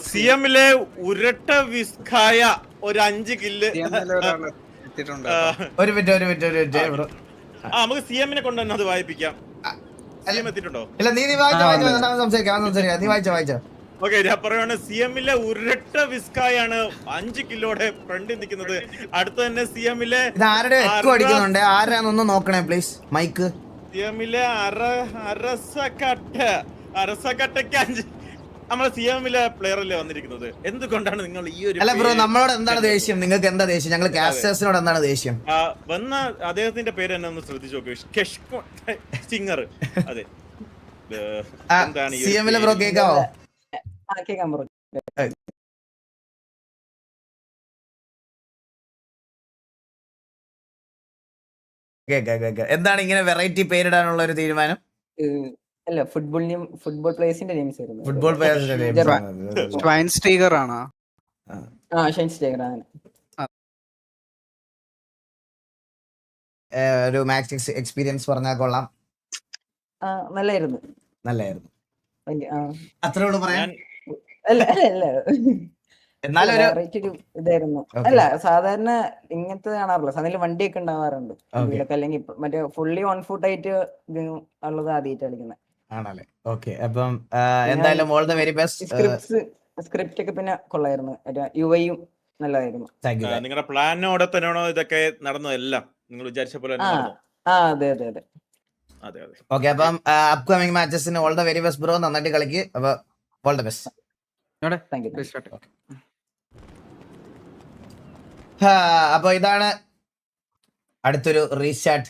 CMലെ ഉരട്ട വിസ്കായ ഒരു 5 കില്ല്. ഒരു മിനിറ്റ് നമുക്ക് CMനെ കൊണ്ട് തന്നെ അത് വായിപ്പിക്കാം. CM എത്തിയിട്ടുണ്ടോ? ഇല്ല നീ വായിച്ചോ. സംസാരിക്കാം. നീ വായിച്ചോ. ഓക്കെ, ഞാൻ പറയുവാണ് CMലെ ഉരട്ട വിസ്കായാണ് 5 കില്ലോടെ ഫ്രണ്ടിൽ നിൽക്കുന്നത്. അടുത്ത് തന്നെ CMലെ ഇത് ആരുടെ എക്കോ അടിക്കുന്നുണ്ട്? ആരാന്നൊന്ന് നോക്കണേ പ്ലീസ്. മൈക്ക്. CMലെ അരസക്കട്ടയ്ക്ക് 5 നമ്മളെ CMലെ പ്ലെയർ അല്ലേ വന്നിരിക്കുന്നത്. എന്തുകൊണ്ടാണ് നിങ്ങൾ ഈ ഒരു അല്ല ബ്രോ, നമ്മളോട് എന്താണ് ദേഷ്യം? നിങ്ങൾക്ക് എന്താ ദേഷ്യം? ഞങ്ങൾ കാസ്റ്റേഴ്സിനോട് എന്താണ് ദേഷ്യം? വന്ന അദ്ദേഹത്തിന്റെ പേര് എന്നെ ഒന്ന് ശ്രദ്ധിച്ചു നോക്കൂ. സിംഗർ. അതെ, എന്താണ് CMലെ ബ്രോ കേക്കാവോ? എന്താണ് ഇങ്ങനെ വെറൈറ്റി പേരിടാനുള്ള ഒരു തീരുമാനം? അല്ല, ഫുട്ബോൾ പ്ലേയേഴ്സിന്റെ നെയിംസ് ആയിരുന്നു. ഫുട്ബോൾ ഷൈൻസ്റ്റീഗർ ആണോ? ഷൈൻസ്റ്റീഗർ ആണ്. ഒരു മാച്ച് എക്സ്പീരിയൻസ് പറഞ്ഞാൽ കൊള്ളാം. നല്ലായിരുന്നു. അത്രേ ഉള്ളൂ പറയാൻ. അല്ല എന്നാലും ഇതായിരുന്നു. അല്ല, സാധാരണ ഇങ്ങനത്തെ കാണാറില്ല. സാധാരണ വണ്ടിയൊക്കെ ഉണ്ടാവാറുണ്ട് അല്ലെങ്കിൽ മറ്റേ ഫുള്ളി ഓൺ ഫുട്ട് ആയിട്ട് ഉള്ളത് ആദ്യമായിട്ട് കളിക്കുന്നത് ആണല്ലേ. ഓക്കെ, അപ്പം എന്തായാലും all the very best. Script ഒക്കെ പിന്നെ കൊള്ളായിരുന്നു. യുഐയും നല്ലതായിരുന്നു. നിങ്ങളുടെ പ്ലാനോടെ തന്നെയാണോ ഇതൊക്കെ നടന്നതെല്ലാം? നിങ്ങൾ വിചാരിച്ച പോലെ അതെ. ഓക്കെ, അപ്പം അപ്കമിങ് മാച്ചസിന് all the very best bro. നന്നായിട്ട് കളിക്ക്. അപ്പൊ ഓൾ ദ ബെസ്റ്റ്. അപ്പൊ ഇതാണ് അടുത്തൊരു റീസ്റ്റാർട്ട്